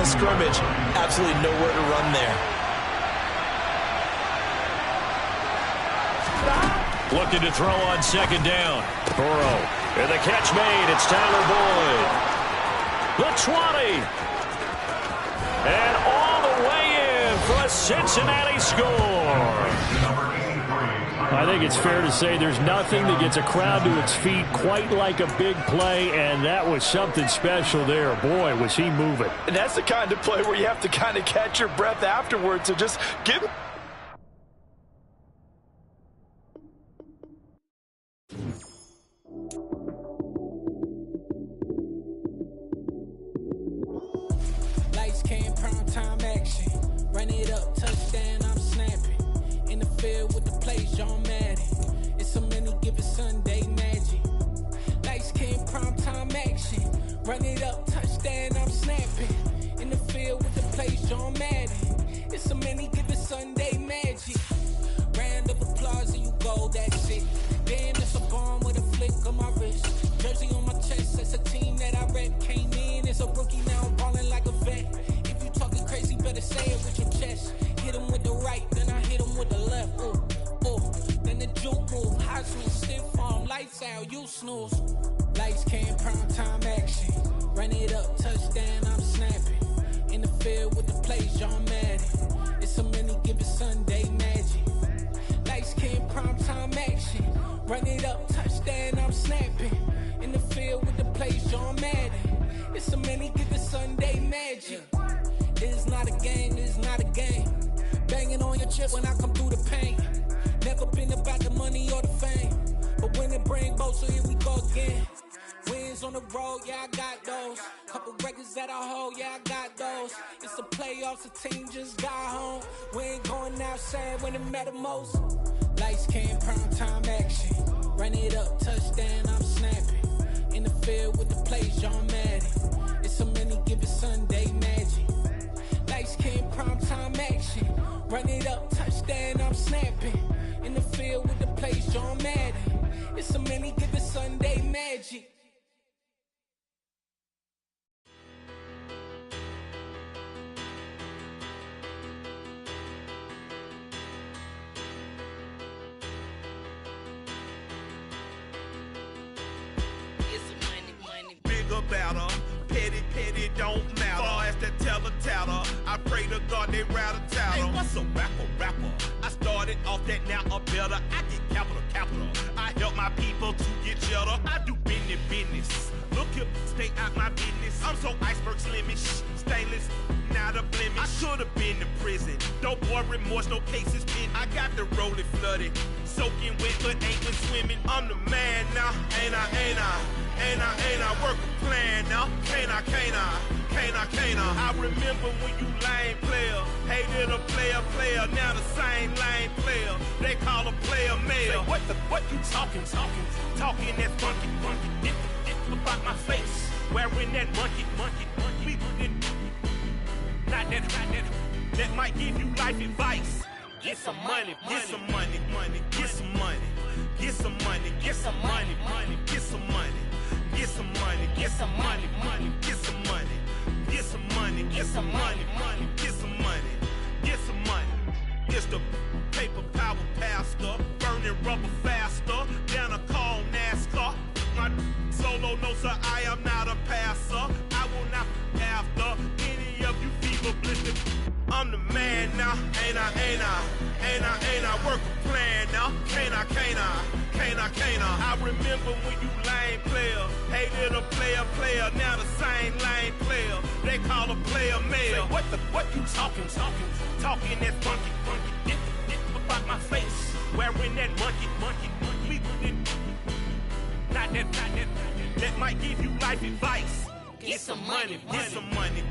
of scrimmage. Absolutely nowhere to run there. Looking to throw on second down. Burrow. And the catch made. It's Tyler Boyd. The 20. And all the way in for a Cincinnati score. I think it's fair to say there's nothing that gets a crowd to its feet quite like a big play, and that was something special there. Boy, was he moving. And that's the kind of play where you have to kind of catch your breath afterwards and just give it. Lights came, prime time action. Run it up, touchdown, I'm snapping. In the field with the plays, John Madden. It's a many given Sunday magic. Lights came, prime time action. Run it up, touchdown, I'm snapping. In the field with the plays, John Madden. It's a many given Sunday magic. Round of applause and you go, that's it. Then it's a bomb with a flick on my wrist. Jersey on my chest, that's a team that I rep. Came in as a rookie, now I'm balling like a vet. If you talking crazy, better say it with your chest. Hit him with the right, then I hit him with the left. Ooh, ooh. Then the juke move, high swing, stiff arm, lights out, you snooze. Lights came, prime time action. Run it up, touchdown, I'm snapping. In the field with the plays, John Madden. It's a many given Sunday magic. Lights came, prime time action. Run it up, touchdown, I'm snapping. In the field with the plays, John Madden. It's a many given Sunday magic. This is not a game, this is not a game. Banging on your chest when I come through the pain. Never been about the money or the fame. But when it bring both, so here we go again. Wins on the road, yeah, I got those. Couple records that I hold, yeah, I got those. It's the playoffs, the team just got home. We ain't going outside when it matter most. Lights came, prime time action. Run it up, touchdown, I'm snapping. In the field with the plays, John Madden. It's a many given Sunday magic. Lights came, prime time action. Run it up, touchdown, I'm snapping. In the field with the plays, John Madden. It's a many given Sunday magic. Better, petty don't matter. Far as that teller, I pray to God they rattle tattle. Hey, what's a rapper? I started off that, now I'm better. I get capital. I help my people to get cheddar. I do business. Look here, stay out my business. I'm so iceberg slimish, stainless, not a blemish. I should have been to prison. Don't boy remorse, no cases pinned. I got the rolling flooded, soaking wet, but ain't been swimming. I'm the man now, ain't I? Work a plan now, can't I? I remember when you lame player, hated a player, now the same lame player. They call a player mayor. Say, what you talking? Talking that funky. Get about my face, wearing that monkey. Not that might give you life advice. Get some money. It's the paper power pastor, burning rubber faster, down a call NASCAR. My solo notes are I am not a passer. I will not after any of you fever blistered. I'm the man now, ain't I? Work a plan now, can't I? I remember when you lame player, hated a player, now the same lame player. They call a player mayor. Say, what you talking? Talking that funky. Get about my face, wearing that monkey. Not that might give you life advice. Get some money. Get some money.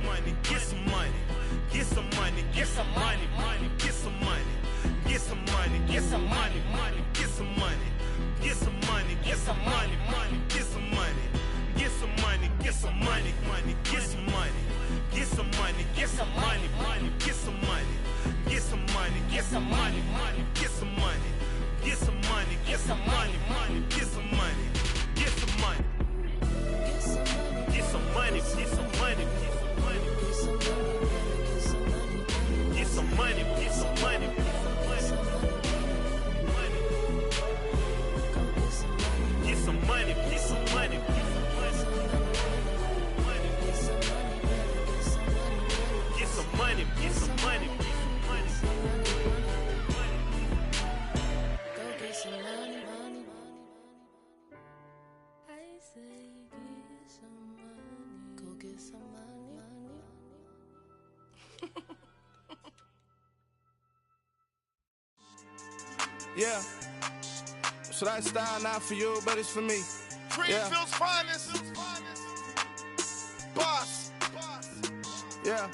Yeah. So that style not for you, but it's for me. Greenfield's finest. Boss. Yeah.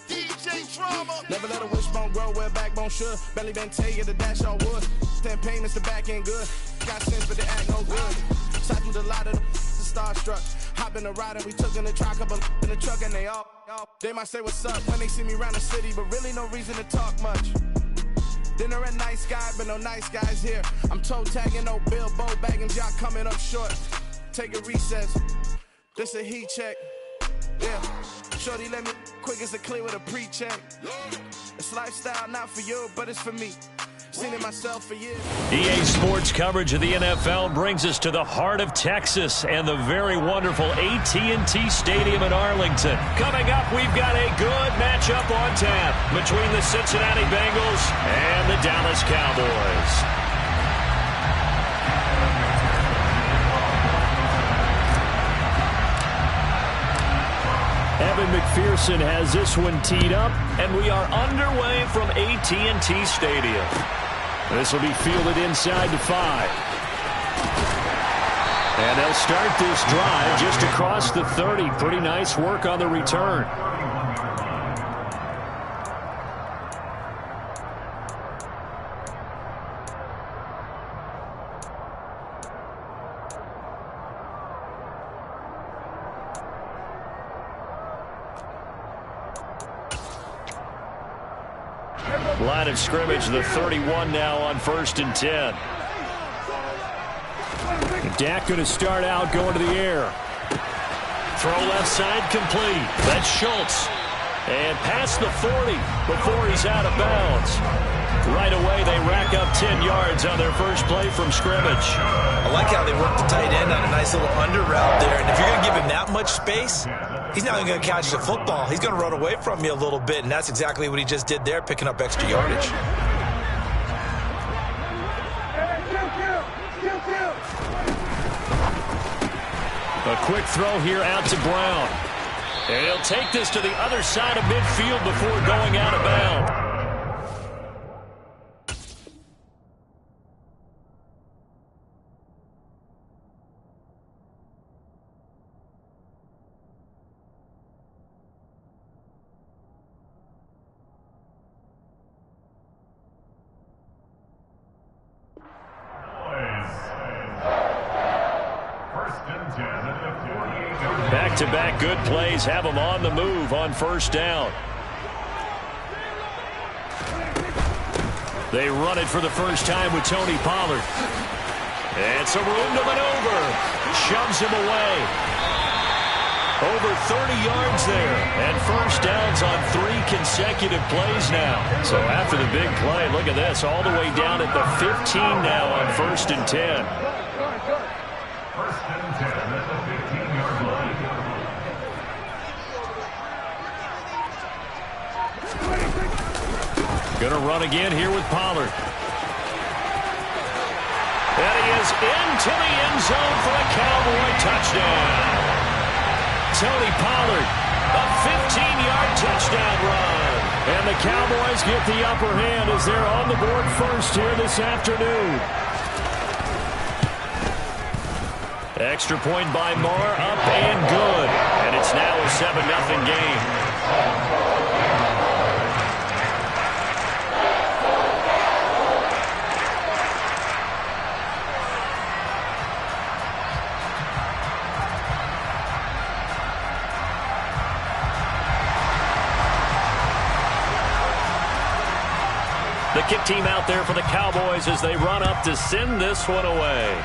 DJ Drama. Never let a wishbone grow where backbone should. Belly been tell you the dash all wood. 10 payments, the back end good. Got sense, but they act no good. Sat through the lot of the starstruck. Hop in the ride and we took in the truck, couple in the truck and they all. They might say what's up when they see me around the city, but really no reason to talk much. Dinner at nice guy, but no nice guys here. I'm toe tagging, no Bilbo bagging, y'all coming up short. Take a recess. This a heat check. Yeah. Shorty let me quick as a clear with a pre-check. It's lifestyle not for you, but it's for me. Seen it myself for years. EA Sports coverage of the NFL brings us to the heart of Texas and the very wonderful AT&T Stadium in Arlington. Coming up, we've got a good matchup on tap between the Cincinnati Bengals and the Dallas Cowboys. Evan McPherson has this one teed up, and we are underway from AT&T Stadium. This will be fielded inside the 5. And they'll start this drive just across the 30. Pretty nice work on the return. Line of scrimmage, the 31 now on 1st and 10. Dak going to start out going to the air. Throw left side complete. That's Schultz. And past the 40 before he's out of bounds. Right away, they rack up 10 yards on their first play from scrimmage. I like how they work the tight end on a nice little under route there. And if you're going to give him that much space, he's not even going to catch the football. He's going to run away from you a little bit, and that's exactly what he just did there, picking up extra yardage. A quick throw here out to Brown. And he'll take this to the other side of midfield before going out of bounds. Back-to-back good plays have them on the move on 1st down. They run it for the first time with Tony Pollard. It's a room to maneuver. Shoves him away. Over 30 yards there. And 1st downs on 3 consecutive plays now. So after the big play, look at this. All the way down at the 15 now on 1st and 10. Going to run again here with Pollard. And he is into the end zone for a Cowboy touchdown. Tony Pollard, a 15-yard touchdown run. And the Cowboys get the upper hand as they're on the board first here this afternoon. Extra point by Moore, up and good. And it's now a 7-0 game. The kick team out there for the Cowboys as they run up to send this one away.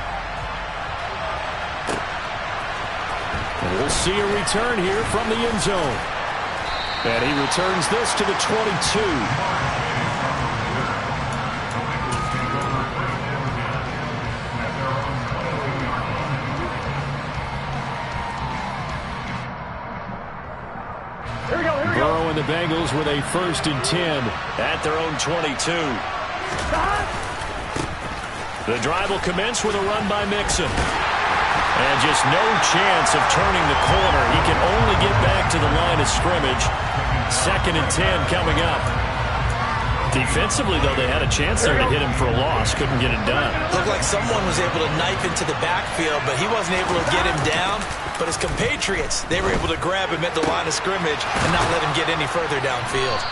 And we'll see a return here from the end zone. And he returns this to the 22. Burrow and the Bengals with a 1st and 10 at their own 22. The drive will commence with a run by Mixon. And just no chance of turning the corner. He can only get back to the line of scrimmage. 2nd and 10 coming up. Defensively, though, they had a chance there to hit him for a loss. Couldn't get it done. Looked like someone was able to knife into the backfield, but he wasn't able to get him down. But his compatriots, they were able to grab him at the line of scrimmage and not let him get any further downfield.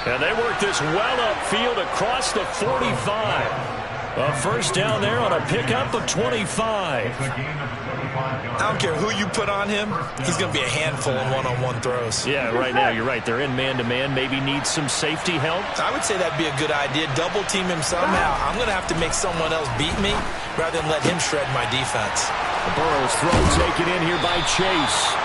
And they work this well upfield across the 45. A first down there on a pickup of 25. I don't care who you put on him, he's going to be a handful in one-on-one throws. Yeah, right now you're right. They're in man-to-man. Maybe need some safety help. I would say that'd be a good idea. Double team him somehow. I'm going to have to make someone else beat me rather than let him shred my defense. Burrow's throw taken in here by Chase.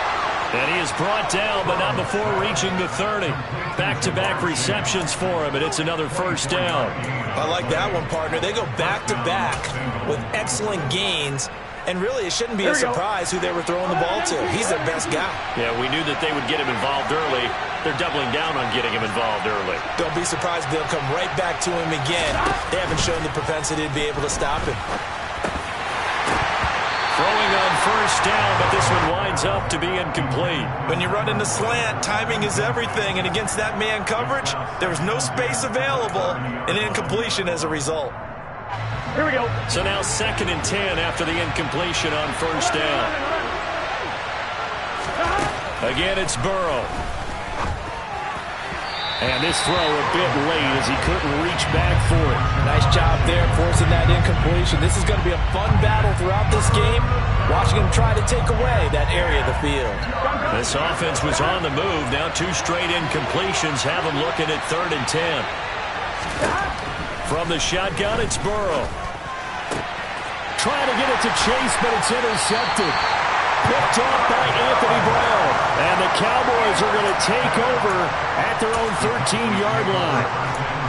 And he is brought down, but not before reaching the 30. Back-to-back receptions for him, and it's another first down. I like that one, partner. They go back-to-back with excellent gains, and really it shouldn't be a surprise who they were throwing the ball to. He's their best guy. Yeah, we knew that they would get him involved early. They're doubling down on getting him involved early. Don't be surprised if they'll come right back to him again. They haven't shown the propensity to be able to stop him. Throwing on first down, but this one winds up to be incomplete. When you run in the slant, timing is everything, and against that man coverage, there was no space available, and incompletion as a result. Here we go. So now 2nd and 10 after the incompletion on first down. Again, it's Burrow. And this throw a bit late as he couldn't reach back for it. Nice job there forcing that incompletion. This is going to be a fun battle throughout this game. Watching him try to take away that area of the field. This offense was on the move. Now 2 straight incompletions have him looking at 3rd and 10. From the shotgun, it's Burrow. Trying to get it to Chase, but it's intercepted. Picked off by Anthony Brown. And the Cowboys are going to take over at their own 13-yard line.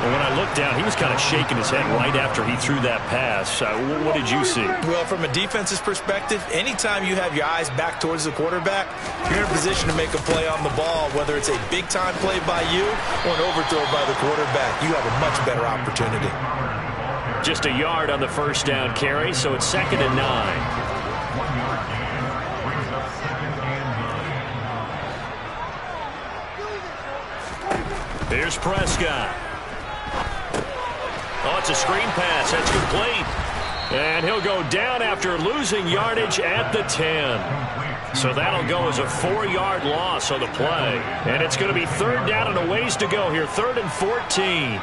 And when I looked down, he was kind of shaking his head right after he threw that pass. What did you see? Well, from a defense's perspective, anytime you have your eyes back towards the quarterback, you're in a position to make a play on the ball, whether it's a big-time play by you or an overthrow by the quarterback. You have a much better opportunity. Just a yard on the first down carry, so it's 2nd and 9. Here's Prescott. Oh, it's a screen pass. That's complete. And he'll go down after losing yardage at the 10. So that'll go as a 4-yard loss on the play. And it's going to be 3rd down and a ways to go here. 3rd and 14.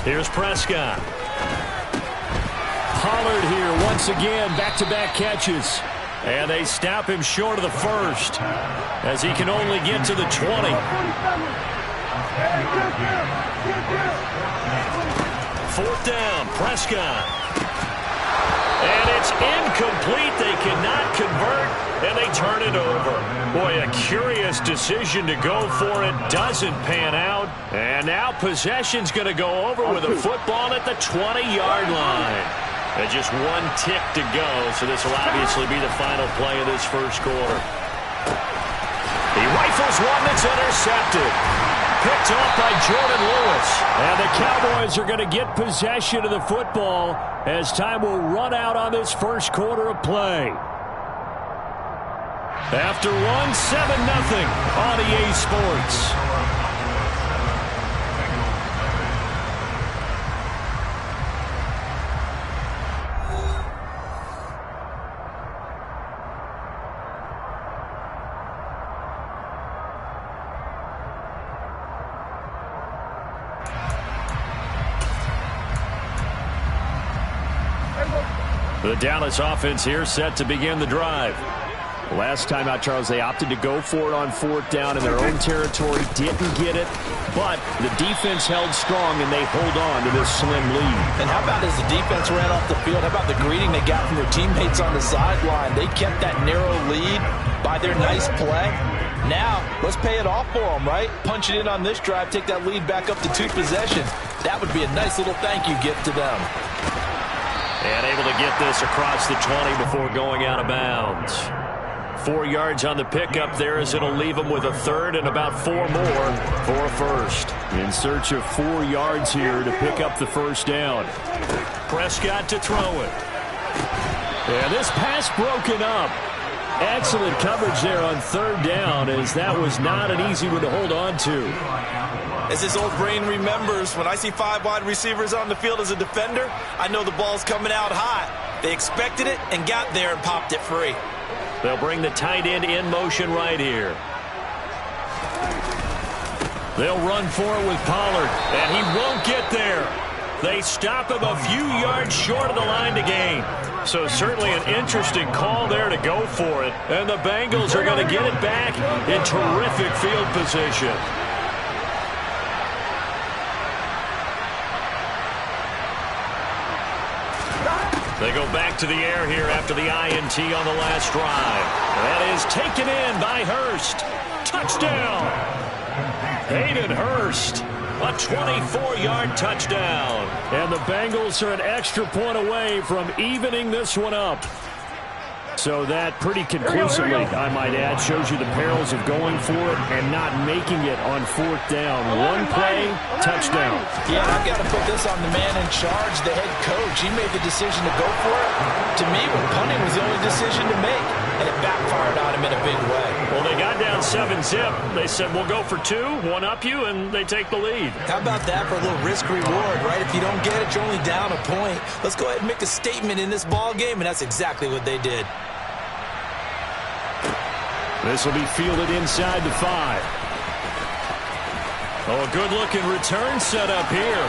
Here's Prescott. Pollard here once again. Back-to-back catches. And they stop him short of the first as he can only get to the 20. 4th down, Prescott. And it's incomplete. They cannot convert, and they turn it over. Boy, a curious decision to go for it. Doesn't pan out. And now possession's going to go over with a football at the 20-yard line. And just 1 tick to go, so this will obviously be the final play of this first quarter. He rifles one that's intercepted. Picked off by Jordan Lewis. And the Cowboys are going to get possession of the football as time will run out on this first quarter of play. After one, 7-0 on EA Sports. The Dallas offense here set to begin the drive. Last time out, Charles, they opted to go for it on 4th down in their own territory. Didn't get it, but the defense held strong, and they hold on to this slim lead. And how about as the defense ran off the field, how about the greeting they got from their teammates on the sideline? They kept that narrow lead by their nice play. Now, let's pay it off for them, right? Punch it in on this drive, take that lead back up to 2 possessions. That would be a nice little thank you gift to them. And able to get this across the 20 before going out of bounds. 4 yards on the pickup there as it'll leave them with a 3rd and about 4 more for a first. In search of 4 yards here to pick up the first down. Prescott to throw it. And this pass broken up. Excellent coverage there on third down, as that was not an easy one to hold on to. As this old brain remembers, when I see 5 wide receivers on the field as a defender, I know the ball's coming out hot. They expected it and got there and popped it free. They'll bring the tight end in motion right here. They'll run for it with Pollard, and he won't get there. They stop him a few yards short of the line to gain. So certainly an interesting call there to go for it. And the Bengals are going to get it back in terrific field position. They go back to the air here after the INT on the last drive. That is taken in by Hurst. Touchdown! Hayden Hurst. A 24-yard touchdown. And the Bengals are an extra point away from evening this one up. So that pretty conclusively, I might add, shows you the perils of going for it and not making it on fourth down. One play, touchdown. Yeah, I've got to put this on the man in charge, the head coach. He made the decision to go for it. To me, punting was the only decision to make, and it backfired on him in a big way. Well, they got down 7-zip. They said, we'll go for 2, one up you, and they take the lead. How about that for a little risk-reward, right? If you don't get it, you're only down a point. Let's go ahead and make a statement in this ball game, and that's exactly what they did. This will be fielded inside the 5. Oh, a good-looking return set up here.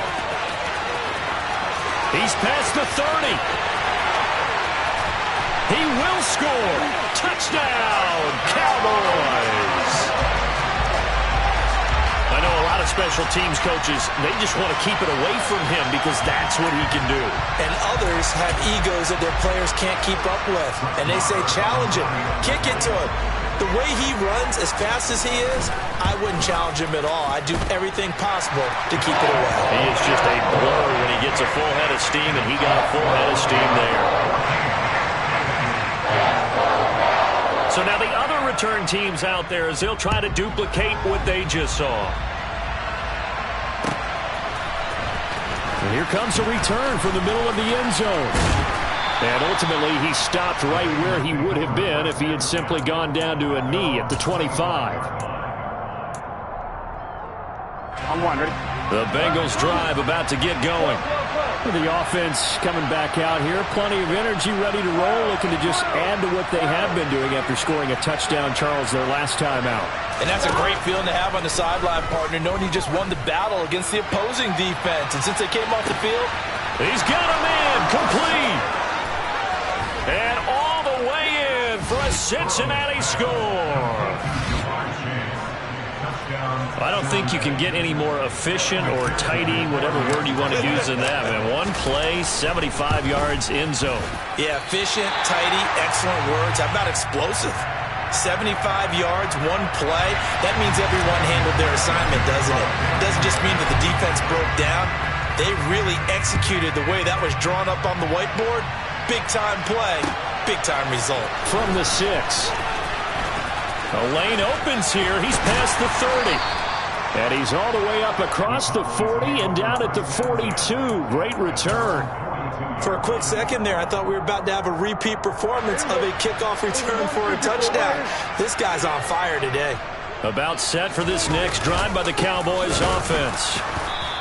He's past the 30. He will score. Touchdown, Cowboys. I know a lot of special teams coaches, they just want to keep it away from him because that's what he can do. And others have egos that their players can't keep up with. And they say, challenge him, kick it to him. The way he runs as fast as he is, I wouldn't challenge him at all. I'd do everything possible to keep it away. He is just a blur when he gets a full head of steam, and he got a full head of steam there. So now the other return teams out there as they'll try to duplicate what they just saw. And here comes a return from the middle of the end zone. And ultimately, he stopped right where he would have been if he had simply gone down to a knee at the 25. I'm wondering. The Bengals drive about to get going. The offense coming back out here. Plenty of energy, ready to roll, looking to just add to what they have been doing after scoring a touchdown, Charles, their last time out. And that's a great feeling to have on the sideline, partner, knowing you just won the battle against the opposing defense. And since they came off the field, he's got a man complete. And all the way in for a Cincinnati score. I don't think you can get any more efficient or tidy, whatever word you want to use in that. Man, one play, 75 yards in zone. Yeah, efficient, tidy, excellent words. How about explosive? 75 yards, one play. That means everyone handled their assignment, doesn't it? It doesn't just mean that the defense broke down. They really executed the way that was drawn up on the whiteboard. Big-time play, big-time result. From the 6. The lane opens here. He's past the 30. And he's all the way up across the 40 and down at the 42. Great return. For a quick second there, I thought we were about to have a repeat performance of a kickoff return for a touchdown. This guy's on fire today. About set for this next drive by the Cowboys offense.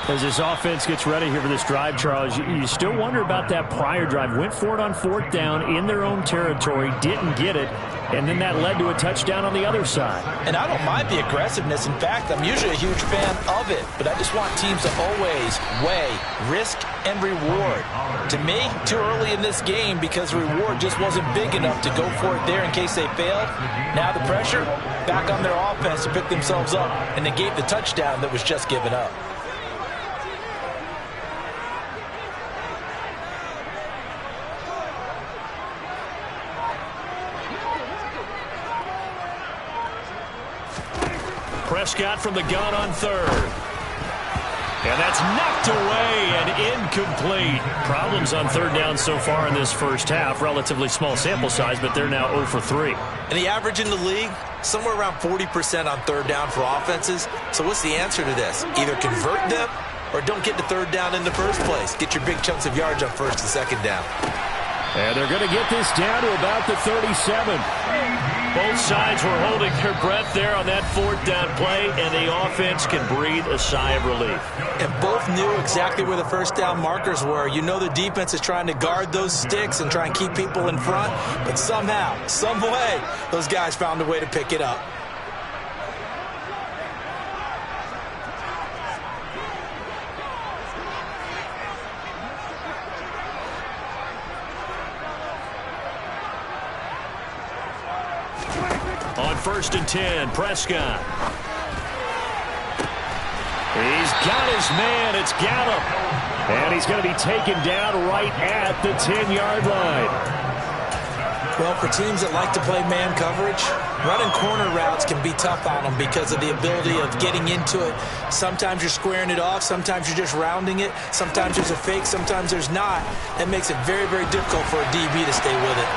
As this offense gets ready here for this drive, Charles, you still wonder about that prior drive. Went for it on fourth down in their own territory, didn't get it, and then that led to a touchdown on the other side. And I don't mind the aggressiveness. In fact, I'm usually a huge fan of it, but I just want teams to always weigh risk and reward. To me, too early in this game because the reward just wasn't big enough to go for it there in case they failed. Now the pressure back on their offense to pick themselves up, and they gave the touchdown that was just given up. Prescott from the gun on third. And that's knocked away and incomplete. Problems on third down so far in this first half. Relatively small sample size, but they're now 0 for 3. And the average in the league, somewhere around 40% on third down for offenses. So what's the answer to this? Either convert them or don't get to third down in the first place. Get your big chunks of yards on first and second down. And they're going to get this down to about the 37. Both sides were holding their breath there on that fourth down play, and the offense can breathe a sigh of relief. And both knew exactly where the first down markers were. You know the defense is trying to guard those sticks and try and keep people in front, but somehow, some way, those guys found a way to pick it up. On 1st and 10, Prescott. He's got his man. It's Gallup. And he's going to be taken down right at the 10-yard line. Well, for teams that like to play man coverage, running corner routes can be tough on them because of the ability of getting into it. Sometimes you're squaring it off. Sometimes you're just rounding it. Sometimes there's a fake. Sometimes there's not. That makes it very, very difficult for a DB to stay with it.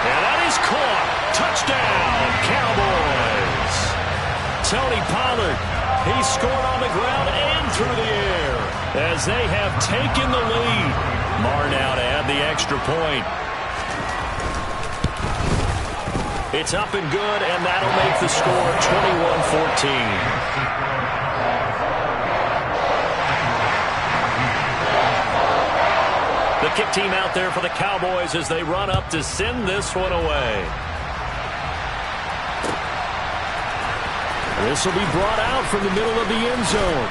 And that is caught. Touchdown, Cowboys. Tony Pollard, he scored on the ground and through the air as they have taken the lead. Marr now to add the extra point. It's up and good, and that'll make the score 21-14. The kick team out there for the Cowboys as they run up to send this one away. This will be brought out from the middle of the end zone.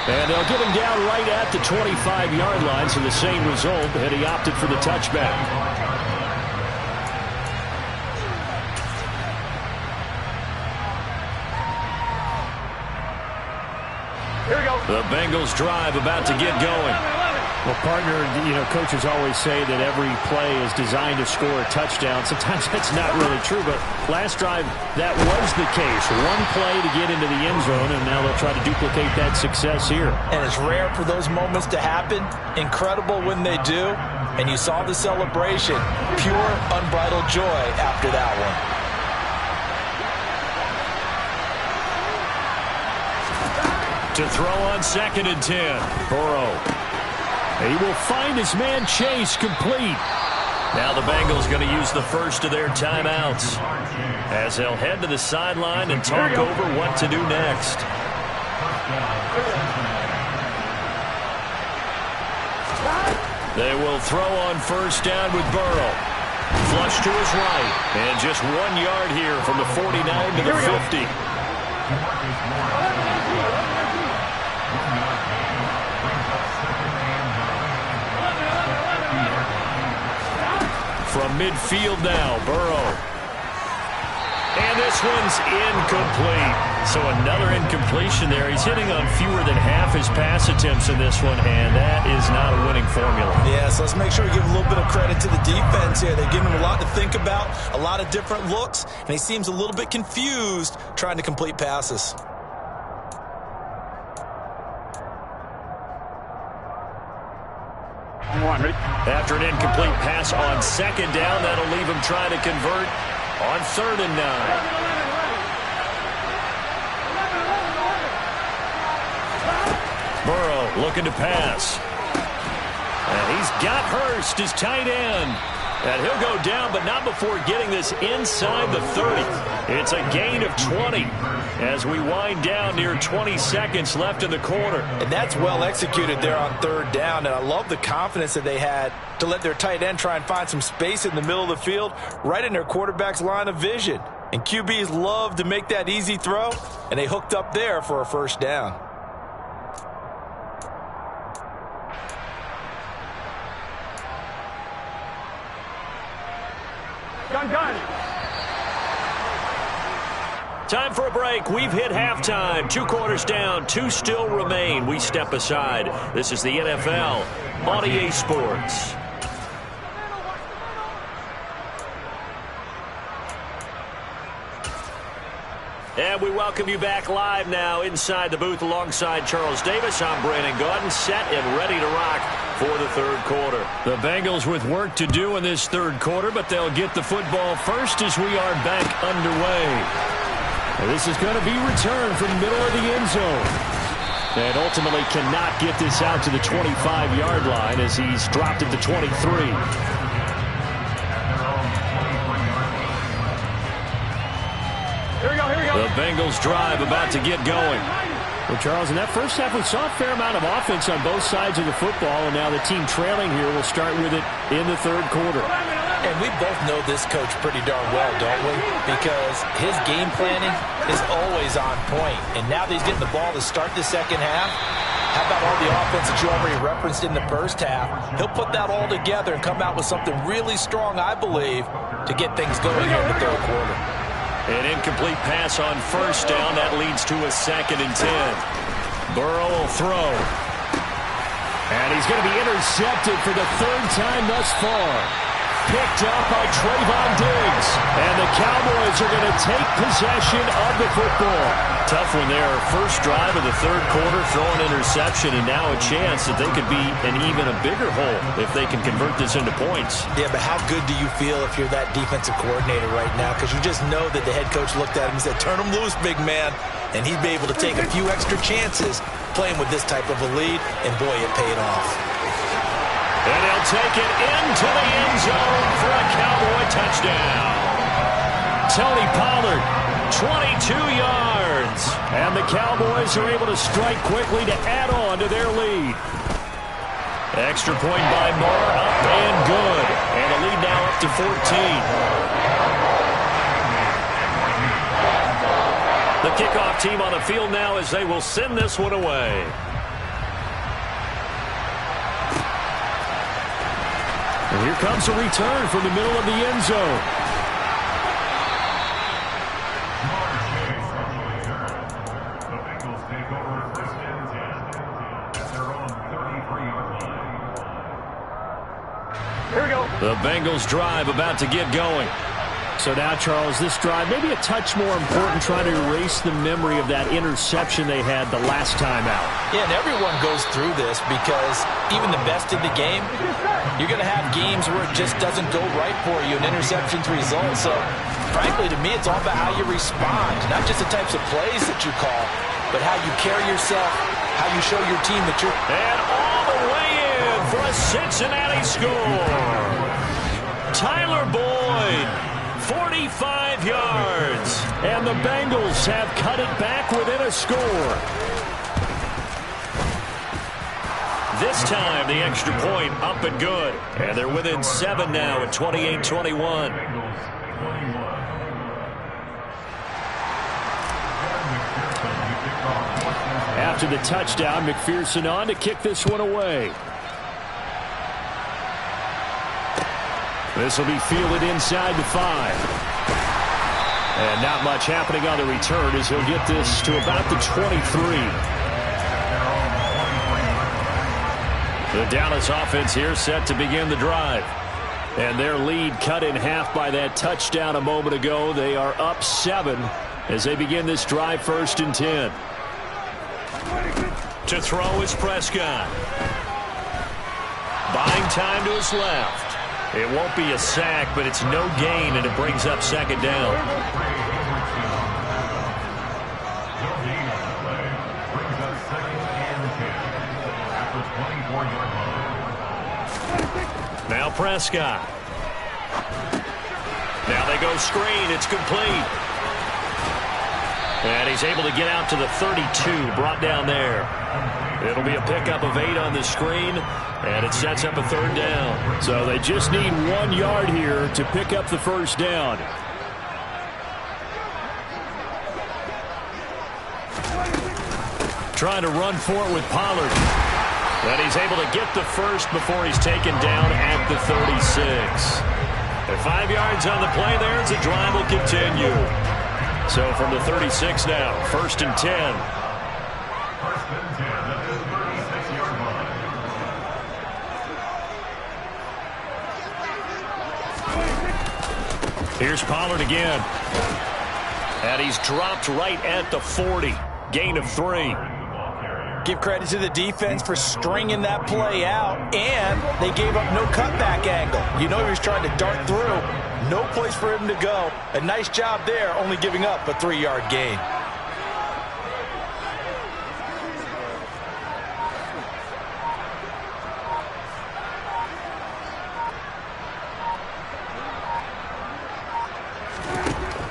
And they'll get him down right at the 25-yard line, so the same result, and he opted for the touchback. Here we go. The Bengals drive about to get going. Well, partner, coaches always say that every play is designed to score a touchdown. Sometimes that's not really true, but last drive, that was the case. One play to get into the end zone, and now they'll try to duplicate that success here. And it's rare for those moments to happen. Incredible when they do. And you saw the celebration. Pure, unbridled joy after that one. To throw on 2nd and 10, Burrow. He will find his man Chase complete. Now the Bengals going to use the first of their timeouts as they'll head to the sideline and talk over what to do next. They will throw on 1st down with Burrow. Flush to his right. And just 1 yard here from the 49 to the 50. From midfield now, Burrow. And this one's incomplete. So another incompletion there. He's hitting on fewer than half his pass attempts in this one, and that is not a winning formula. Yeah, so let's make sure we give a little bit of credit to the defense here. They're giving him a lot to think about, a lot of different looks, and he seems a little bit confused trying to complete passes. After an incomplete pass on 2nd down, that'll leave him trying to convert on 3rd and 9. Burrow looking to pass. And he's got Hurst, his tight end. And he'll go down, but not before getting this inside the 30. It's a gain of 20 as we wind down near 20 seconds left in the quarter. And that's well executed there on 3rd down. And I love the confidence that they had to let their tight end try and find some space in the middle of the field, right in their quarterback's line of vision. And QBs love to make that easy throw, and they hooked up there for a 1st down. Gun. Time for a break. We've hit halftime. 2 quarters down. 2 still remain. We step aside. This is the NFL on EA Sports. And we welcome you back live now inside the booth alongside Charles Davis. I'm Brandon Gaudin, set and ready to rock for the 3rd quarter. The Bengals with work to do in this 3rd quarter, but they'll get the football first as we are back underway. And this is going to be returned from the middle of the end zone. And ultimately cannot get this out to the 25-yard line as he's dropped at the 23. The Bengals drive about to get going. Well, Charles, in that first half, we saw a fair amount of offense on both sides of the football, and now the team trailing here will start with it in the third quarter. And we both know this coach pretty darn well, don't we? Because his game planning is always on point. And now that he's getting the ball to start the second half, how about all the offense that you already referenced in the first half? He'll put that all together and come out with something really strong, I believe, to get things going here in the third quarter. An incomplete pass on first down. That leads to a 2nd and 10. Burrow will throw. And he's going to be intercepted for the third time thus far. Picked up by Trayvon Diggs. And the Cowboys are going to take possession of the football. Tough one there. First drive of the third quarter, throw an interception, and now a chance that they could be in even a bigger hole if they can convert this into points. Yeah, but how good do you feel if you're that defensive coordinator right now? Because you just know that the head coach looked at him and said, turn him loose, big man. And he'd be able to take a few extra chances playing with this type of a lead, and boy, it paid off. And he'll take it into the end zone for a Cowboy touchdown. Tony Pollard, 22 yards. And the Cowboys are able to strike quickly to add on to their lead. Extra point by Moore, up and good. And the lead now up to 14. The kickoff team on the field now as they will send this one away. And here comes a return from the middle of the end zone. The Bengals take over 1st and 10 at their own 33-yard line. Here we go. The Bengals drive about to get going. So now, Charles, this drive maybe a touch more important, trying to erase the memory of that interception they had the last time out. Yeah, and everyone goes through this because even the best in the game, you're going to have games where it just doesn't go right for you, and interceptions result. So, frankly, to me, it's all about how you respond, not just the types of plays that you call, but how you carry yourself, how you show your team that you're... And all the way in for a Cincinnati score. Tyler Boyd, 45 yards. And the Bengals have cut it back within a score. This time, the extra point up and good. And they're within 7 now at 28-21. After the touchdown, McPherson on to kick this one away. This will be fielded inside the 5. And not much happening on the return as he'll get this to about the 23. The Dallas offense here set to begin the drive. And their lead cut in half by that touchdown a moment ago. They are up 7 as they begin this drive 1st and 10. To throw is Prescott. Buying time to his left. It won't be a sack, but it's no gain, and it brings up 2nd down. Now Prescott. Now they go screen. It's complete. And he's able to get out to the 32, brought down there. It'll be a pickup of 8 on the screen, and it sets up a 3rd down. So they just need 1 yard here to pick up the 1st down. Trying to run for it with Pollard. And he's able to get the first before he's taken down at the 36. At 5 yards on the play there as the drive will continue. So from the 36 now, 1st and 10. Here's Pollard again. And he's dropped right at the 40. Gain of 3. Give credit to the defense for stringing that play out, and they gave up no cutback angle. You know he was trying to dart through. No place for him to go. A nice job there, only giving up a 3-yard gain.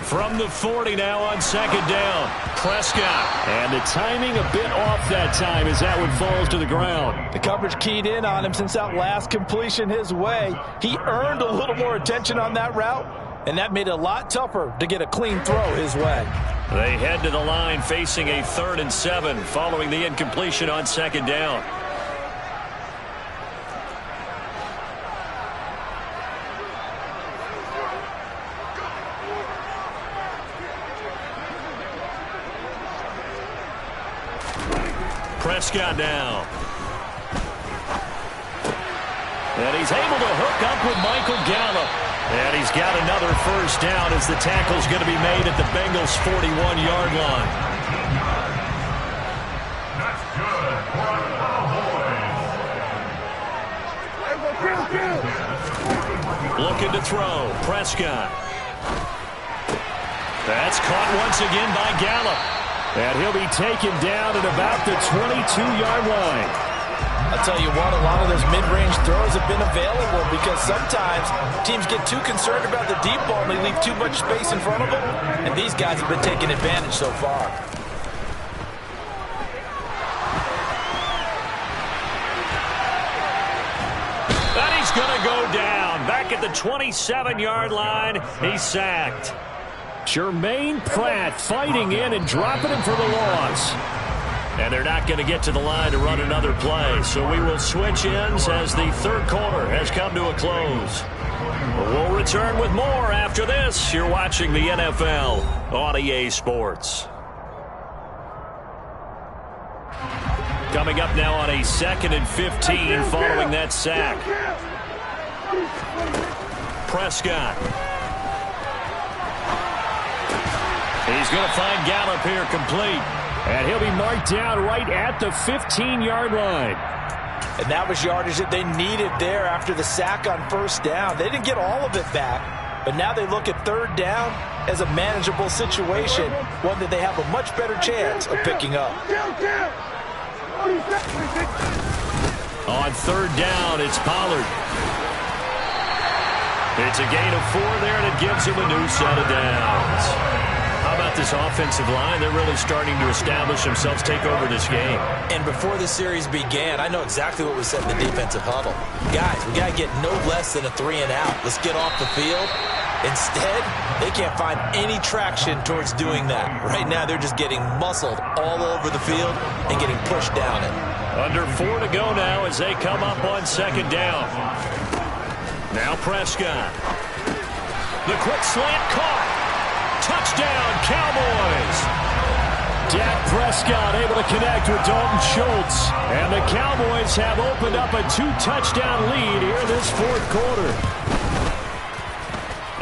From the 40 now on second down. Prescott. And the timing a bit off that time as that one falls to the ground. The coverage keyed in on him since that last completion his way. He earned a little more attention on that route, and that made it a lot tougher to get a clean throw his way. They head to the line facing a 3rd and 7 following the incompletion on second down. Prescott now. And he's able to hook up with Michael Gallup. And he's got another first down as the tackle's going to be made at the Bengals' 41-yard line. That's good for the Cowboys. Looking to throw. Prescott. That's caught once again by Gallup. And he'll be taken down at about the 22-yard line. I'll tell you what, a lot of those mid-range throws have been available because sometimes teams get too concerned about the deep ball and they leave too much space in front of them. And these guys have been taking advantage so far. And he's going to go down. Back at the 27-yard line, he's sacked. Jermaine Pratt fighting in and dropping him for the loss. And they're not going to get to the line to run another play. So we will switch ends as the third quarter has come to a close. We'll return with more after this. You're watching the NFL on EA Sports. Coming up now on a 2nd and 15 following that sack. Prescott. He's going to find Gallup here complete. And he'll be marked down right at the 15-yard line. And that was yardage that they needed there after the sack on first down. They didn't get all of it back, but now they look at third down as a manageable situation, one that they have a much better chance of picking up. On third down, it's Pollard. It's a gain of 4 there, and it gives him a new set of downs. How about this offensive line? They're really starting to establish themselves, take over this game. And before the series began, I know exactly what was said in the defensive huddle. Guys, we got to get no less than a 3 and out. Let's get off the field. Instead, they can't find any traction towards doing that. Right now, they're just getting muscled all over the field and getting pushed down it. Under 4 to go now as they come up on second down. Now Prescott. The quick slant caught. Touchdown, Cowboys. Dak Prescott able to connect with Dalton Schultz. And the Cowboys have opened up a 2-touchdown lead here in this fourth quarter.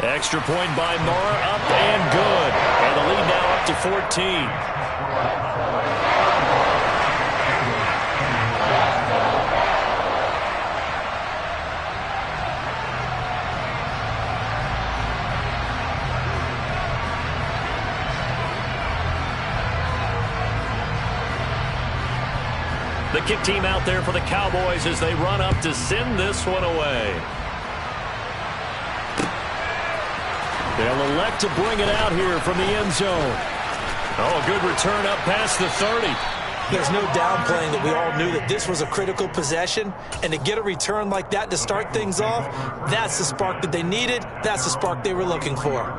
Extra point by Moore, up and good. And the lead now up to 14. The kick team out there for the Cowboys as they run up to send this one away. They'll elect to bring it out here from the end zone. Oh, a good return up past the 30. There's no downplaying that we all knew that this was a critical possession, and to get a return like that to start things off, that's the spark that they needed. That's the spark they were looking for.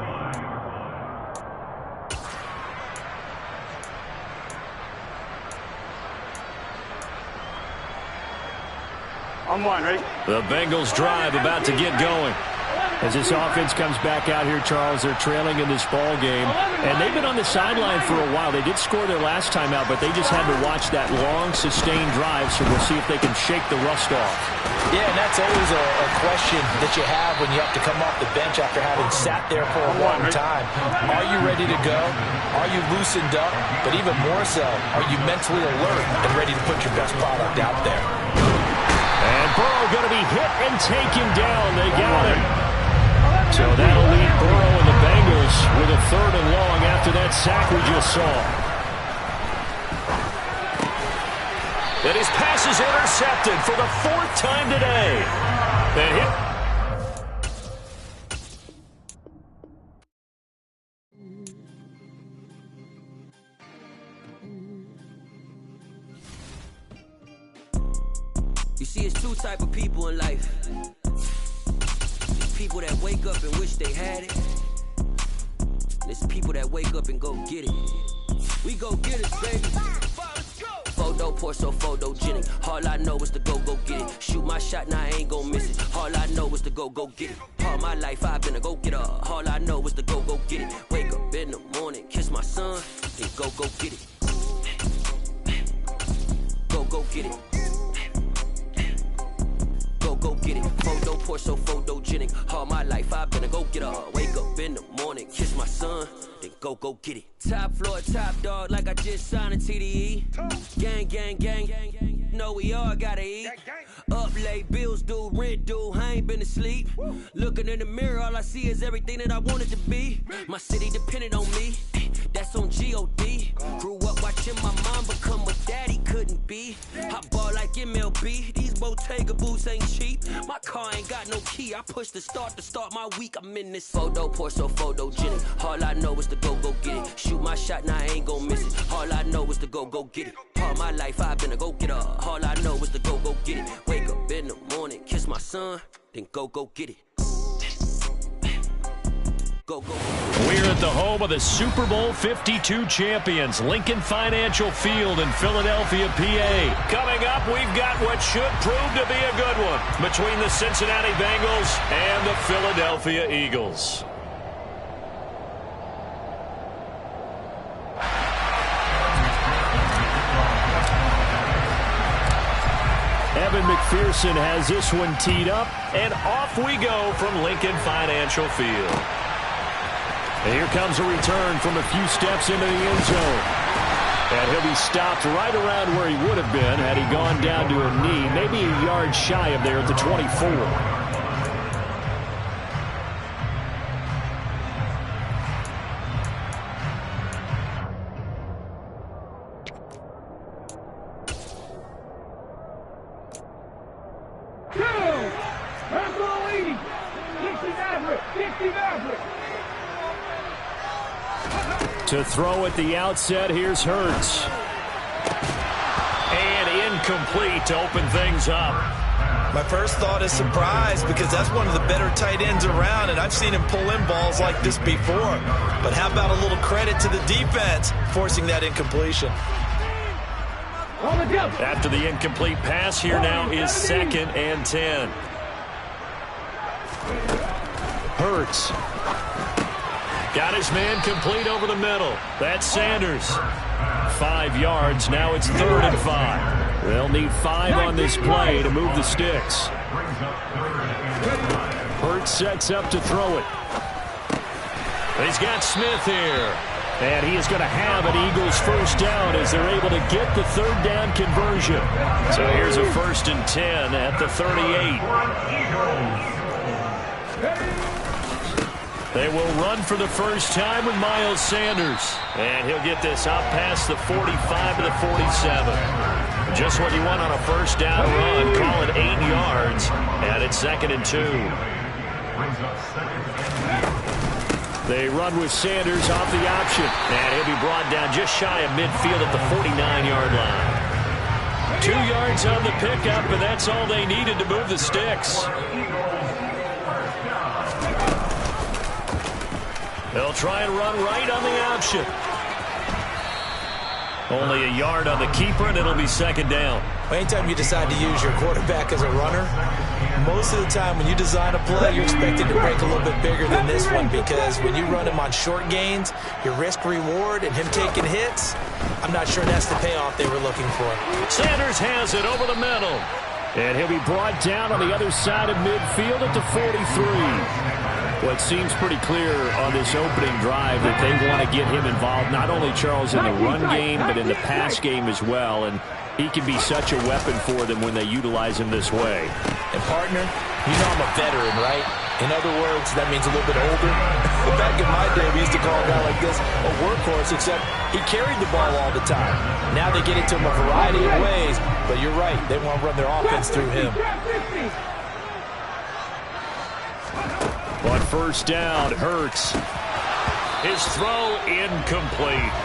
On one, ready? The Bengals drive about to get going. As this offense comes back out here, Charles, they're trailing in this ball game. And they've been on the sideline for a while. They did score their last time out, but they just had to watch that long, sustained drive, so we'll see if they can shake the rust off. Yeah, and that's always a question that you have when you have to come off the bench after having sat there for a long time. Are you ready to go? Are you loosened up? But even more so, are you mentally alert and ready to put your best product out there? And Burrow going to be hit and taken down. They got him. So that'll leave Burrow and the Bengals with a 3rd and long after that sack we just saw. And his pass is intercepted for the 4th time today. And hit. You see, it's two type of people in life. There's people that wake up and wish they had it. There's people that wake up and go get it. We go get it, baby. Photo pour so photogenic. All I know is to go get it. Shoot my shot, now I ain't gon' miss it. All I know is to go get it. All my life I've been a go-getter. All I know is to go get it. Wake up in the morning, kiss my son, then go get it. Go get it. Go get it. Photo pour so photogenic. All my life I've been a go-getter. Wake up in the morning, kiss my son, then go get it. Top floor, top dog, like I just signed a TDE. Gang, gang, gang, gang, gang. Know we all gotta eat. Up late, bills due, rent due, I ain't been asleep. Looking in the mirror, all I see is everything that I wanted to be. My city depended on me, that's on G.O.D. Grew up watching my mom become what daddy couldn't be. I ball like MLB, these Bottega boots ain't cheap. My car ain't got no key, I push the start to start my week. I'm in this photo pour so photogenic. All I know is to go get it. Shoot my shot, now I ain't gon' miss it. All I know is to go get it. All my life I've been a go-getter. All I know is to go get it. Wake up in the morning, kiss my son, then go get it. Go. We're at the home of the Super Bowl 52 champions, Lincoln Financial Field in Philadelphia, PA. Coming up, we've got what should prove to be a good one between the Cincinnati Bengals and the Philadelphia Eagles. Evan McPherson has this one teed up, and off we go from Lincoln Financial Field. And here comes a return from a few steps into the end zone. And he'll be stopped right around where he would have been had he gone down to a knee, maybe a yard shy of there at the 24. To throw at the outset, here's Hurts. And incomplete to open things up. My first thought is surprise because that's one of the better tight ends around, and I've seen him pull in balls like this before. But how about a little credit to the defense forcing that incompletion? After the incomplete pass, here now is 2nd and 10. Hurts. Got his man complete over the middle. That's Sanders. 5 yards. Now it's 3rd and 5. They'll need 5 on this play to move the sticks. Hurts sets up to throw it. He's got Smith here. And he is going to have an Eagles first down as they're able to get the 3rd down conversion. So here's a 1st and 10 at the 38. They will run for the first time with Miles Sanders. And he'll get this out past the 45 to the 47. Just what you want on a first down run. Call it 8 yards. And it's 2nd and 2. They run with Sanders off the option. And he'll be brought down just shy of midfield at the 49-yard line. 2 yards on the pickup, and that's all they needed to move the sticks. They'll try and run right on the option. Only a yard on the keeper, and it'll be 2nd down. Anytime you decide to use your quarterback as a runner, most of the time when you design a play, you're expected to break a little bit bigger than this one because when you run him on short gains, your risk-reward and him taking hits, I'm not sure that's the payoff they were looking for. Sanders has it over the middle. And he'll be brought down on the other side of midfield at the 43. Well, it seems pretty clear on this opening drive that they want to get him involved, not only, Charles, in the run game, but in the pass game as well. And he can be such a weapon for them when they utilize him this way. And, partner, you know I'm a veteran, right? In other words, that means a little bit older. Back in my day, we used to call a guy like this a workhorse, except he carried the ball all the time. Now they get it to him a variety of ways, but you're right. They want to run their offense through him. On first down, Hurts. His throw incomplete.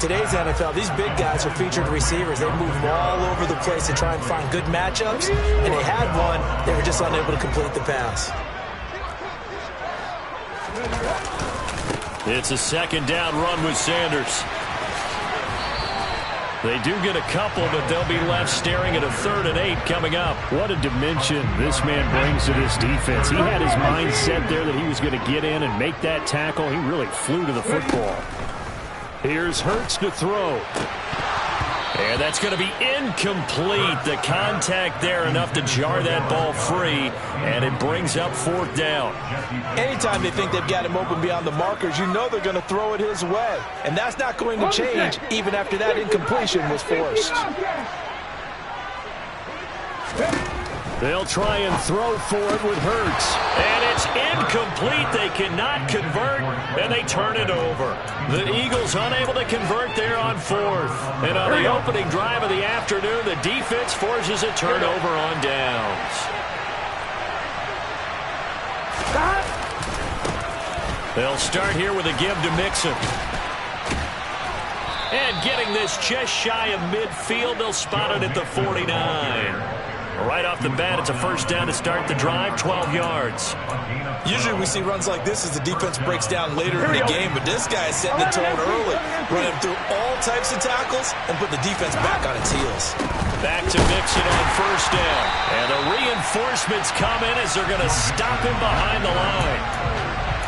Today's NFL, these big guys are featured receivers. They move all over the place to try and find good matchups, and they had one. They were just unable to complete the pass. It's a second down run with Sanders. They do get a couple, but they'll be left staring at a 3rd and 8 coming up. What a dimension this man brings to this defense. He had his mind set there that he was going to get in and make that tackle. He really flew to the football. Here's Hurts to throw. And that's going to be incomplete. The contact there enough to jar that ball free, and it brings up 4th down. Anytime they think they've got him open beyond the markers, you know they're going to throw it his way. And that's not going to change even after that incompletion was forced. They'll try and throw for it with Hurts. And it's incomplete. They cannot convert, and they turn it over. The Eagles unable to convert there on 4th. And on the opening drive of the afternoon, the defense forces a turnover on downs. They'll start here with a give to Mixon. And getting this just shy of midfield, they'll spot it at the 49. Right off the bat, it's a first down to start the drive, 12 yards. Usually we see runs like this as the defense breaks down later in the game, but this guy is setting the tone early, running through all types of tackles and put the defense back on its heels. Back to Mixon on first down. And the reinforcements come in as they're going to stop him behind the line.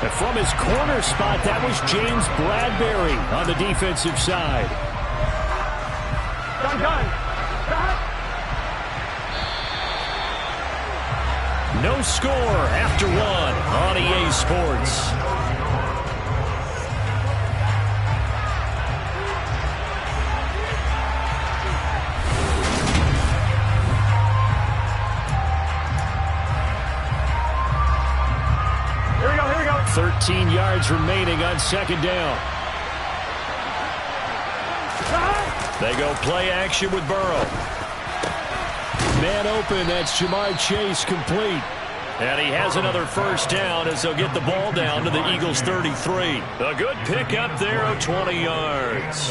And from his corner spot, that was James Bradbury on the defensive side. No score after 1 on EA Sports. Here we go. 13 yards remaining on second down. They go play action with Burrow. Man open, that's Jamar Chase complete. And he has another first down as they'll get the ball down to the Eagles' 33. A good pickup there of 20 yards.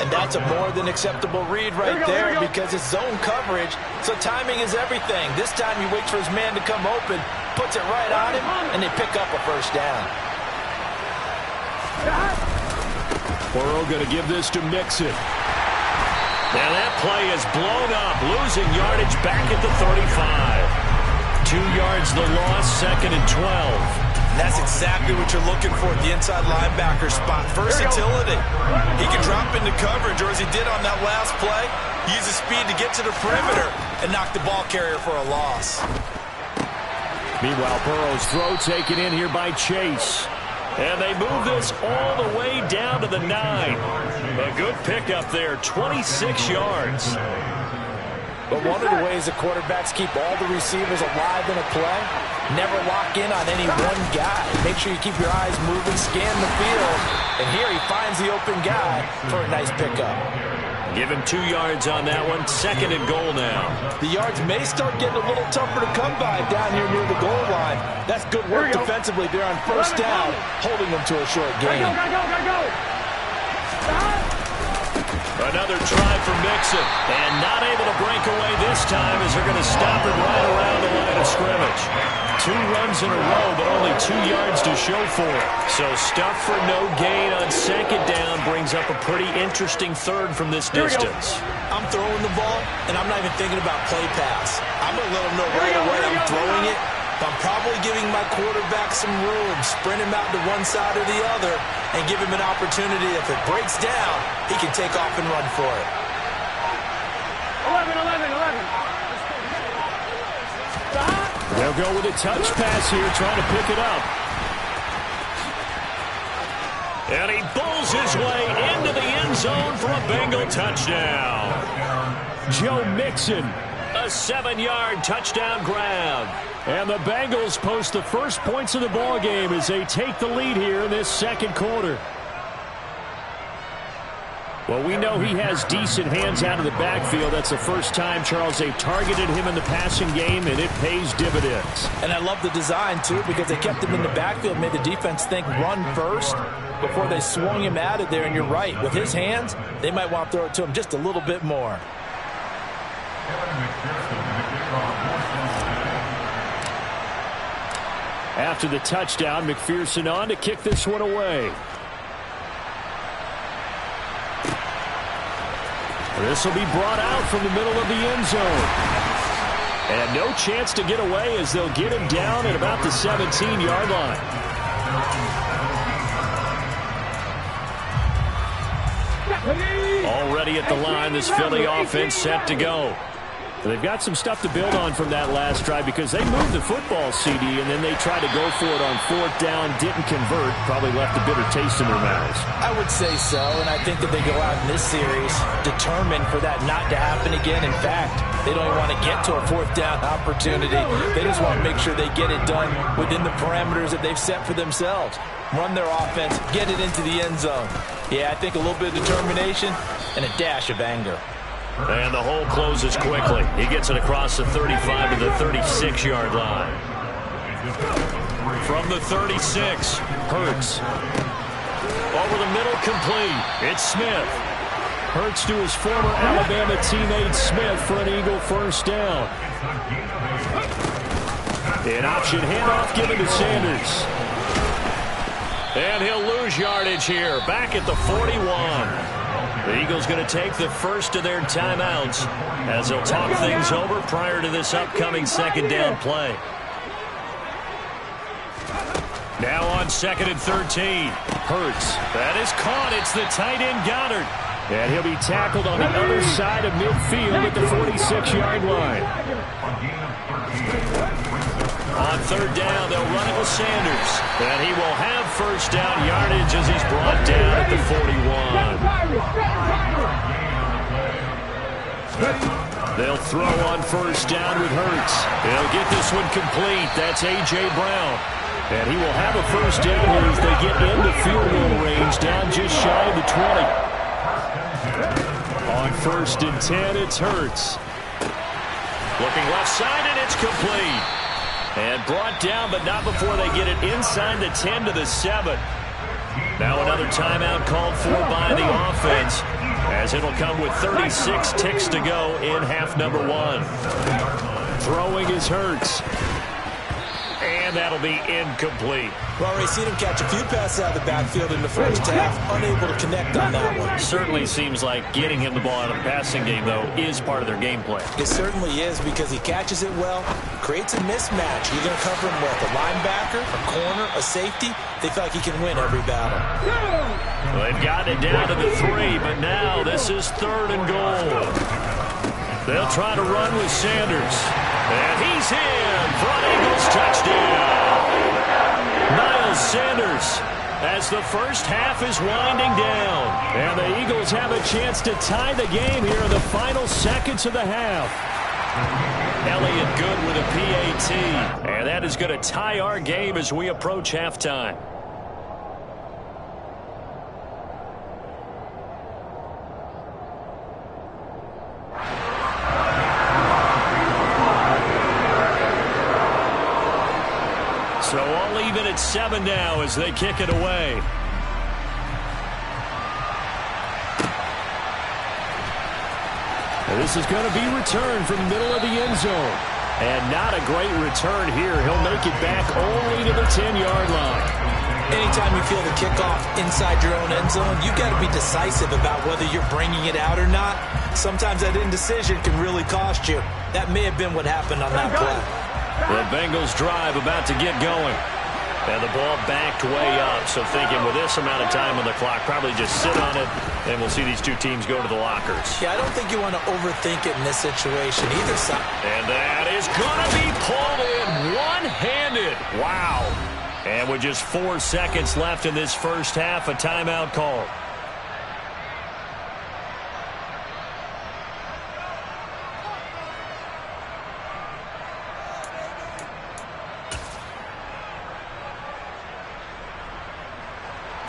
And that's a more than acceptable read right there because it's zone coverage, so timing is everything. This time he waits for his man to come open, puts it right on him, and they pick up a first down. Burrow going to give this to Mixon. Now that play is blown up, losing yardage back at the 35. 2 yards the loss, 2nd and 12. And that's exactly what you're looking for at the inside linebacker spot. Versatility. He can drop into coverage, or as he did on that last play, use his speed to get to the perimeter and knock the ball carrier for a loss. Meanwhile, Burrow's throw taken in here by Chase. And they move this all the way down to the 9. A good pickup there, 26 yards. But one of the ways the quarterbacks keep all the receivers alive in a play, never lock in on any one guy. Make sure you keep your eyes moving, scan the field. And here he finds the open guy for a nice pickup. Give him 2 yards on that one, 2nd and goal now. The yards may start getting a little tougher to come by down here near the goal line. That's good work defensively there on first down, holding them to a short gain. Gotta go. Another try for Mixon, and not able to break away this time as they're going to stop him right around the line of scrimmage. 2 runs in a row, but only 2 yards to show for it. So stuff for no gain on second down brings up a pretty interesting 3rd from this distance. I'm throwing the ball, and I'm not even thinking about play pass. I'm going to let him know right away I'm throwing it. I'm probably giving my quarterback some room, sprint him out to one side or the other, and give him an opportunity. If it breaks down, he can take off and run for it. 11. They'll go with a touch pass here, trying to pick it up. And he bulls his way into the end zone for a Bengal touchdown. Joe Mixon. A 7-yard touchdown grab. And the Bengals post the first points of the ball game as they take the lead here in this second quarter. Well, we know he has decent hands out of the backfield. That's the first time, Charles, they've targeted him in the passing game, and it pays dividends. And I love the design, too, because they kept him in the backfield, made the defense think run first before they swung him out of there. And you're right, with his hands, they might want to throw it to him just a little bit more. After the touchdown, McPherson on to kick this one away. This will be brought out from the middle of the end zone. And no chance to get away as they'll get him down at about the 17-yard line. Already at the line, this Philly offense set to go. They've got some stuff to build on from that last drive because they moved the football, CD, and then they tried to go for it on fourth down, didn't convert, probably left a bitter taste in their mouths. I would say so, and I think that they go out in this series determined for that not to happen again. In fact, they don't even want to get to a fourth down opportunity. They just want to make sure they get it done within the parameters that they've set for themselves. Run their offense, get it into the end zone. Yeah, I think a little bit of determination and a dash of anger. And the hole closes quickly. He gets it across the 35 to the 36-yard line. From the 36, Hurts. Over the middle, complete. It's Smith. Hurts to his former Alabama teammate Smith for an Eagle first down. An option handoff given to Sanders. And he'll lose yardage here. Back at the 41. The Eagles going to take the first of their timeouts as they'll talk things over prior to this upcoming second down play. Now on 2nd and 13. Hurts. That is caught. It's the tight end Goddard. And he'll be tackled on the other side of midfield at the 46-yard line. On third down, they'll run it with Sanders. And he will have first down yardage as he's brought down at the 41. They'll throw on first down with Hurts. They'll get this one complete. That's A.J. Brown. And he will have a first down as they get into field goal range down just shy of the 20. On 1st and 10, it's Hurts. Looking left side, and it's complete. And brought down, but not before they get it inside the 10 to the 7. Now another timeout called for by the offense, as it'll come with 36 ticks to go in half number 1. Throwing is Hurts. And that'll be incomplete. Well, we've seen him catch a few passes out of the backfield in the first half, unable to connect on that one. Certainly seems like getting him the ball out of the passing game, though, is part of their game plan. It certainly is, because he catches it well, creates a mismatch. You're going to cover him with a linebacker, a corner, a safety. They feel like he can win every battle. Well, they've gotten it down to the 3, but now this is 3rd and goal. They'll try to run with Sanders. And he's in for an Eagles touchdown. Miles Sanders, as the first half is winding down. And the Eagles have a chance to tie the game here in the final seconds of the half. Elliott good with a PAT. And that is going to tie our game as we approach halftime. So all even at 7 now as they kick it away. And this is going to be returned from the middle of the end zone. And not a great return here. He'll make it back only to the 10-yard line. Anytime you feel the kickoff inside your own end zone, you've got to be decisive about whether you're bringing it out or not. Sometimes that indecision can really cost you. That may have been what happened on that play. The Bengals drive about to get going. And the ball backed way up. So thinking with this amount of time on the clock, probably just sit on it, and we'll see these two teams go to the lockers. Yeah, I don't think you want to overthink it in this situation either side. And that is going to be pulled in one-handed. Wow. And with just 4 seconds left in this first half, a timeout call.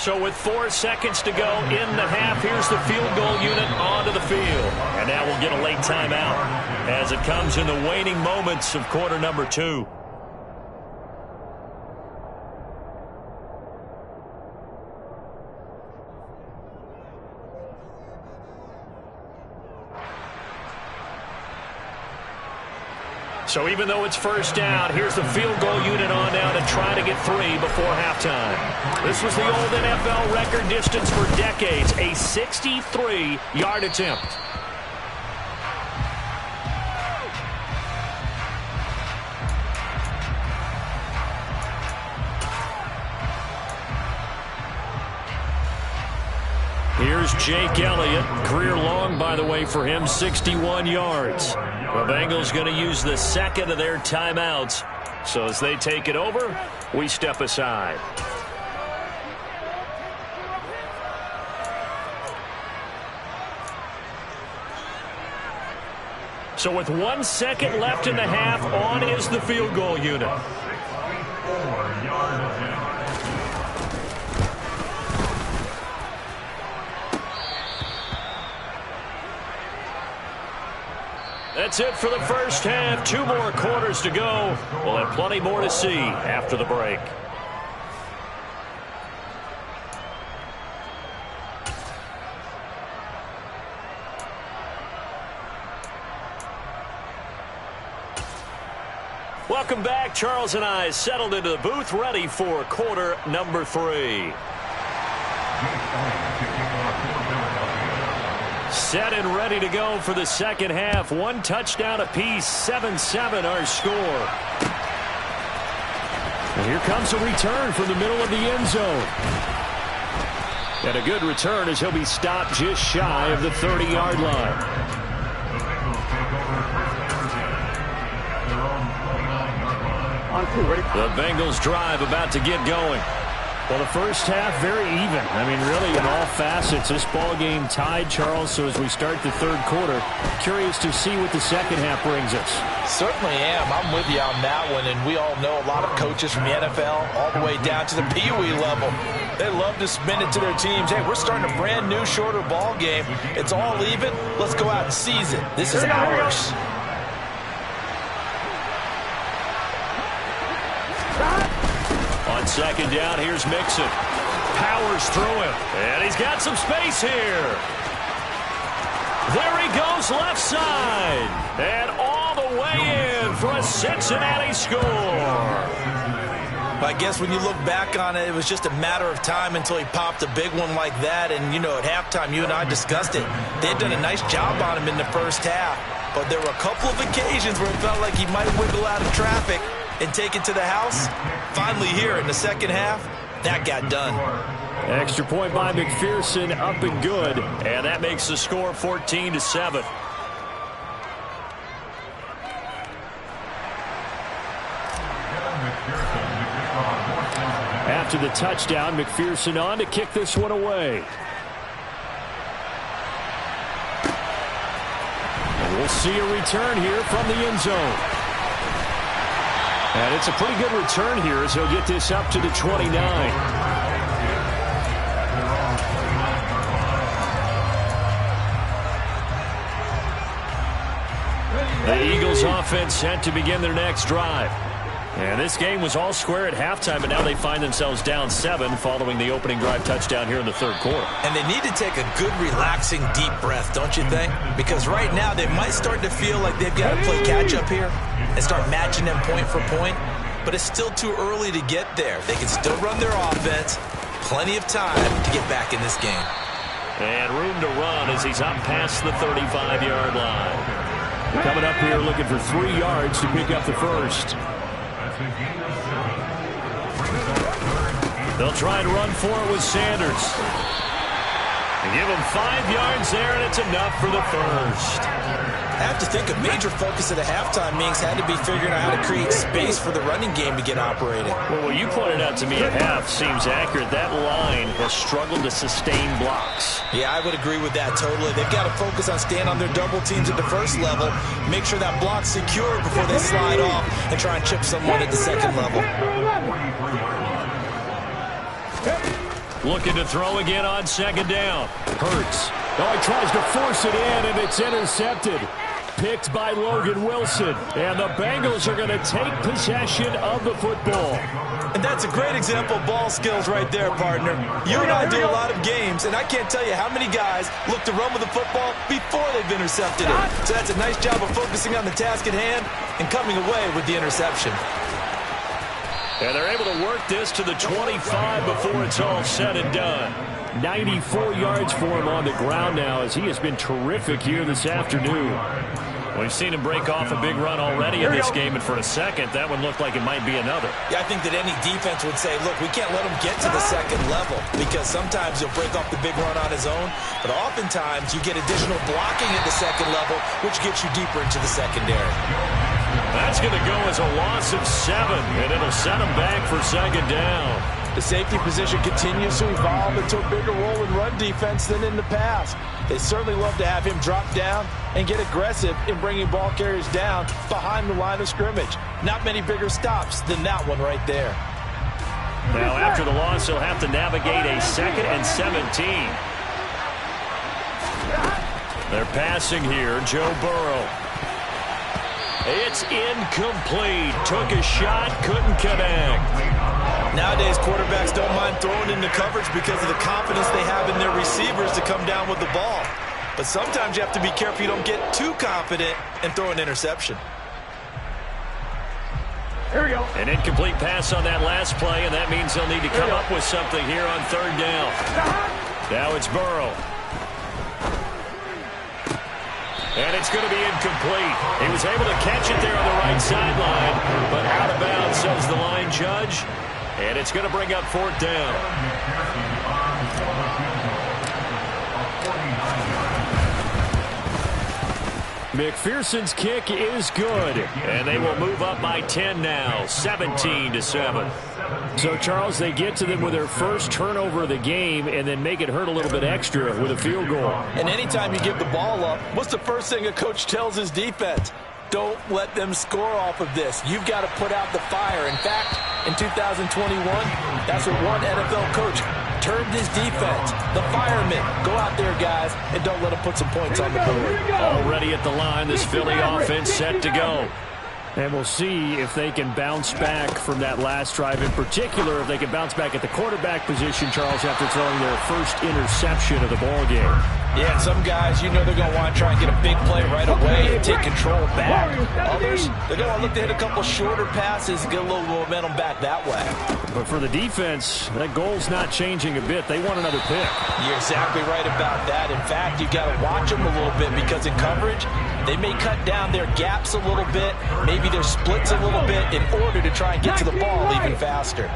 So with 4 seconds to go in the half, here's the field goal unit onto the field. And now we'll get a late timeout as it comes in the waning moments of quarter number 2. So even though it's first down, here's the field goal unit on now to try to get 3 before halftime. This was the old NFL record distance for decades, a 63-yard attempt. Here's Jake Elliott. Career long, by the way, for him, 61 yards. The Bengals going to use the second of their timeouts. So as they take it over, we step aside. So with 1 second left in the half, on is the field goal unit. That's it for the first half. 2 more quarters to go. We'll have plenty more to see after the break. Welcome back. Charles and I settled into the booth, ready for quarter number 3. Set and ready to go for the second half. 1 touchdown apiece, 7-7 our score. And here comes a return from the middle of the end zone. And a good return as he'll be stopped just shy of the 30-yard line. The Bengals drive about to get going. Well, the first half, very even. I mean, really, in all facets, this ball game tied, Charles. So as we start the third quarter, curious to see what the second half brings us. Certainly am. I'm with you on that one. And we all know a lot of coaches from the NFL all the way down to the Pee Wee level. They love to spin it to their teams. Hey, we're starting a brand new, shorter ball game. It's all even. Let's go out and seize it. This is ours. On second down, here's Mixon. Powers through him. And he's got some space here. There he goes left side. And all the way in for a Cincinnati score. I guess when you look back on it, it was just a matter of time until he popped a big one like that. And, you know, at halftime, you and I discussed it. They had done a nice job on him in the first half. But there were a couple of occasions where it felt like he might wiggle out of traffic and take it to the house. Finally here in the second half, that got done. Extra point by McPherson, up and good. And that makes the score 14-7. After the touchdown, McPherson on to kick this one away. And we'll see a return here from the end zone. And it's a pretty good return here as he'll get this up to the 29. The Eagles offense set to begin their next drive. And this game was all square at halftime, but now they find themselves down 7 following the opening drive touchdown here in the third quarter. And they need to take a good, relaxing, deep breath, don't you think? Because right now they might start to feel like they've got to play catch-up here and start matching them point for point. But it's still too early to get there. They can still run their offense. Plenty of time to get back in this game. And room to run as he's up past the 35-yard line. Coming up here looking for 3 yards to pick up the first. They'll try and run for it with Sanders. And give him 5 yards there, and it's enough for the first. I have to think a major focus at a halftime means had to be figuring out how to create space for the running game to get operating. Well, what you pointed out to me at half seems accurate. That line has struggled to sustain blocks. Yeah, I would agree with that totally. They've got to focus on staying on their double teams at the first level, make sure that block's secure before they slide off and try and chip someone at the second level. Looking to throw again on second down. Hurts. Oh, he tries to force it in, and it's intercepted. Picked by Logan Wilson. And the Bengals are going to take possession of the football. And that's a great example of ball skills right there, partner. You and I do a lot of games, and I can't tell you how many guys look to run with the football before they've intercepted it. So that's a nice job of focusing on the task at hand and coming away with the interception. And they're able to work this to the 25 before it's all said and done. 94 yards for him on the ground now, as he has been terrific here this afternoon. We've seen him break off a big run already in this game, and for a second, that one looked like it might be another. Yeah, I think that any defense would say, look, we can't let him get to the second level, because sometimes he'll break off the big run on his own, but oftentimes you get additional blocking at the second level, which gets you deeper into the secondary. That's going to go as a loss of 7, and it'll set him back for second down. The safety position continues to evolve into a bigger role in run defense than in the past. They certainly love to have him drop down and get aggressive in bringing ball carriers down behind the line of scrimmage. Not many bigger stops than that one right there. Now, after the loss, he'll have to navigate a 2nd and 17. They're passing here. Joe Burrow. It's incomplete. Took a shot, couldn't connect. Nowadays, quarterbacks don't mind throwing into coverage because of the confidence they have in their receivers to come down with the ball. But sometimes you have to be careful you don't get too confident and throw an interception. Here we go. An incomplete pass on that last play, and that means they'll need to come up with something here on third down. Now it's Burrow. And it's going to be incomplete. He was able to catch it there on the right sideline, but out of bounds, says the line judge. And it's going to bring up fourth down. McPherson's kick is good, and they will move up by 10 now, 17-7. So, Charles, they get to them with their first turnover of the game and then make it hurt a little bit extra with a field goal. And anytime you give the ball up, what's the first thing a coach tells his defense? Don't let them score off of this. You've got to put out the fire. In fact, in 2021, that's what one NFL coach termed his defense. The firemen. Go out there, guys, and don't let them put some points on the board. Already at the line, this Philly offense set to go. And we'll see if they can bounce back from that last drive. In particular, if they can bounce back at the quarterback position, Charles, after throwing their first interception of the ball game. Yeah, and some guys, you know they're going to want to try and get a big play right away and take control back. Others, they're going to look to hit a couple shorter passes and get a little momentum back that way. But for the defense, that goal's not changing a bit. They want another pick. You're exactly right about that. In fact, you got to watch them a little bit because in coverage, they may cut down their gaps a little bit, maybe their splits a little bit in order to try and get to the ball even faster.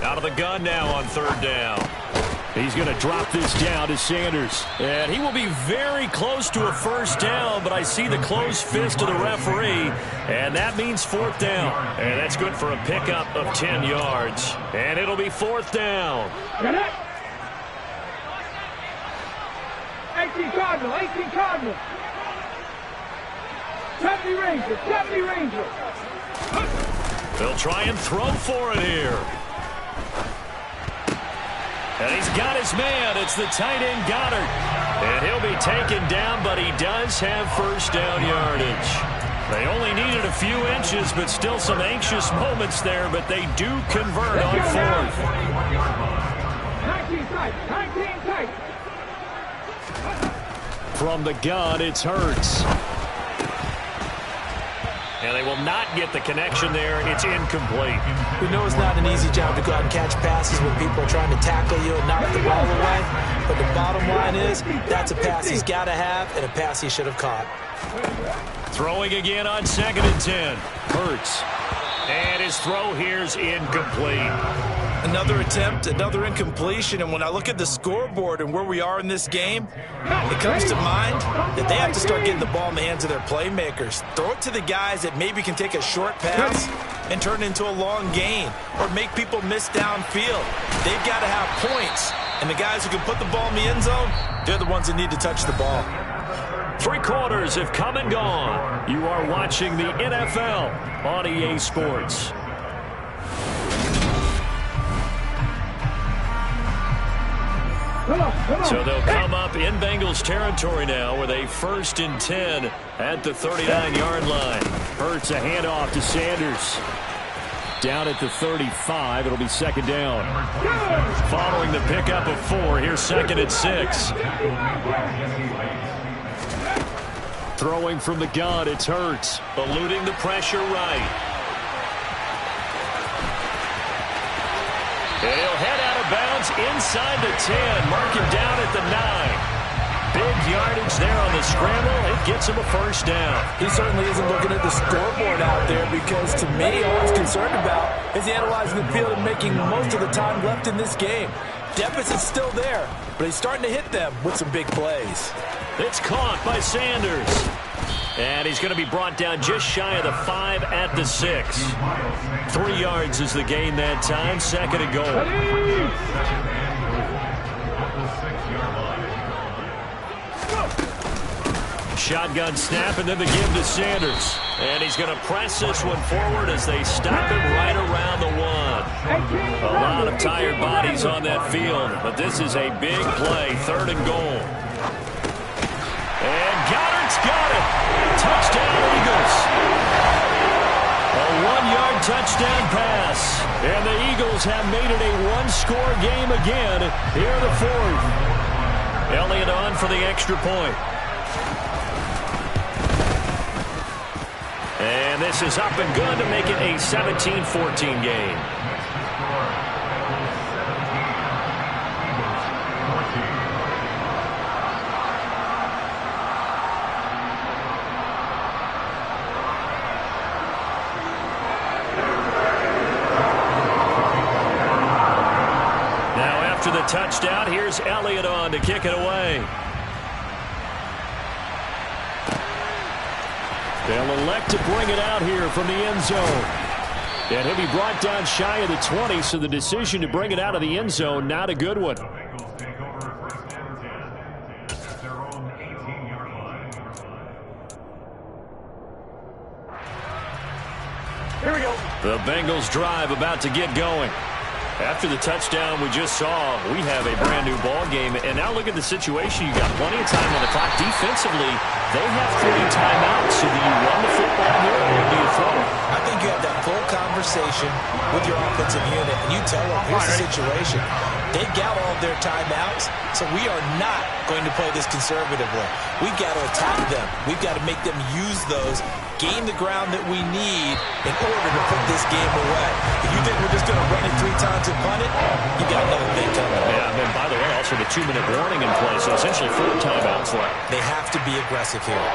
Out of the gun now on third down. He's going to drop this down to Sanders. And he will be very close to a first down, but I see the closed fist of the referee, and that means fourth down. And that's good for a pickup of 10 yards. And it'll be fourth down. 18 Cardinal, 18 Cardinal. 70 Ranger, 70 Ranger. They'll try and throw for it here. And he's got his man. It's the tight end Goddard. And he'll be taken down, but he does have first down yardage. They only needed a few inches, but still some anxious moments there, but they do convert on fourth. 19 tight, 19 tight. From the gun, it's Hurts. And they will not get the connection there. It's incomplete. We know it's not an easy job to go out and catch passes when people are trying to tackle you and knock the ball away. But the bottom line is, that's a pass he's got to have and a pass he should have caught. Throwing again on 2nd and 10. Hurts. And his throw here's incomplete. Another attempt, another incompletion, and when I look at the scoreboard and where we are in this game, it comes to mind that they have to start getting the ball in the hands of their playmakers. Throw it to the guys that maybe can take a short pass and turn it into a long gain or make people miss downfield. They've got to have points, and the guys who can put the ball in the end zone, they're the ones that need to touch the ball. Three quarters have come and gone. You are watching the NFL on EA Sports. So they'll come up in Bengals territory now with a 1st and 10 at the 39-yard line. Hurts a handoff to Sanders. Down at the 35, it'll be 2nd down. Following the pickup of 4, here's 2nd and 6. Throwing from the gun, it's Hurts. Eluding the pressure right. And he'll head out of bounds inside the 10. Mark him down at the 9. Big yardage there on the scramble. It gets him a 1st down. He certainly isn't looking at the scoreboard out there because, to me, all he's concerned about is analyzing the field and making most of the time left in this game. Deficit's still there, but he's starting to hit them with some big plays. It's caught by Sanders. And he's going to be brought down just shy of the 5 at the 6. 3 yards is the gain that time. 2nd and goal. Shotgun snap and then the give to Sanders. And he's going to press this one forward as they stop him right around the 1. A lot of tired bodies on that field, but this is a big play. 3rd and goal. And Goddard's got it. Touchdown, Eagles. A 1-yard touchdown pass. And the Eagles have made it a 1-score game again here in the 4th. Elliott on for the extra point. And this is up and good to make it a 17-14 game. Now after the touchdown, here's Elliott on to kick it away. They'll elect to bring it out here from the end zone. And he'll be brought down shy of the 20, so the decision to bring it out of the end zone, not a good one. Here we go. The Bengals drive about to get going. After the touchdown we just saw, we have a brand new ball game. And now look at the situation. You got plenty of time on the clock. Defensively, they have 3 timeouts. So do you run the football here or do you throw it? I think you have that full conversation with your offensive unit, and you tell them, here's the situation. They've got all of their timeouts, so we are not going to play this conservatively. We've got to attack them. We've got to make them use those, gain the ground that we need in order to put this game away. If you think we're just going to run it 3 times and punt it, you got another thing coming. Yeah, and by the way, also the 2-minute warning in play, so essentially 4 timeouts left. They have to be aggressive here.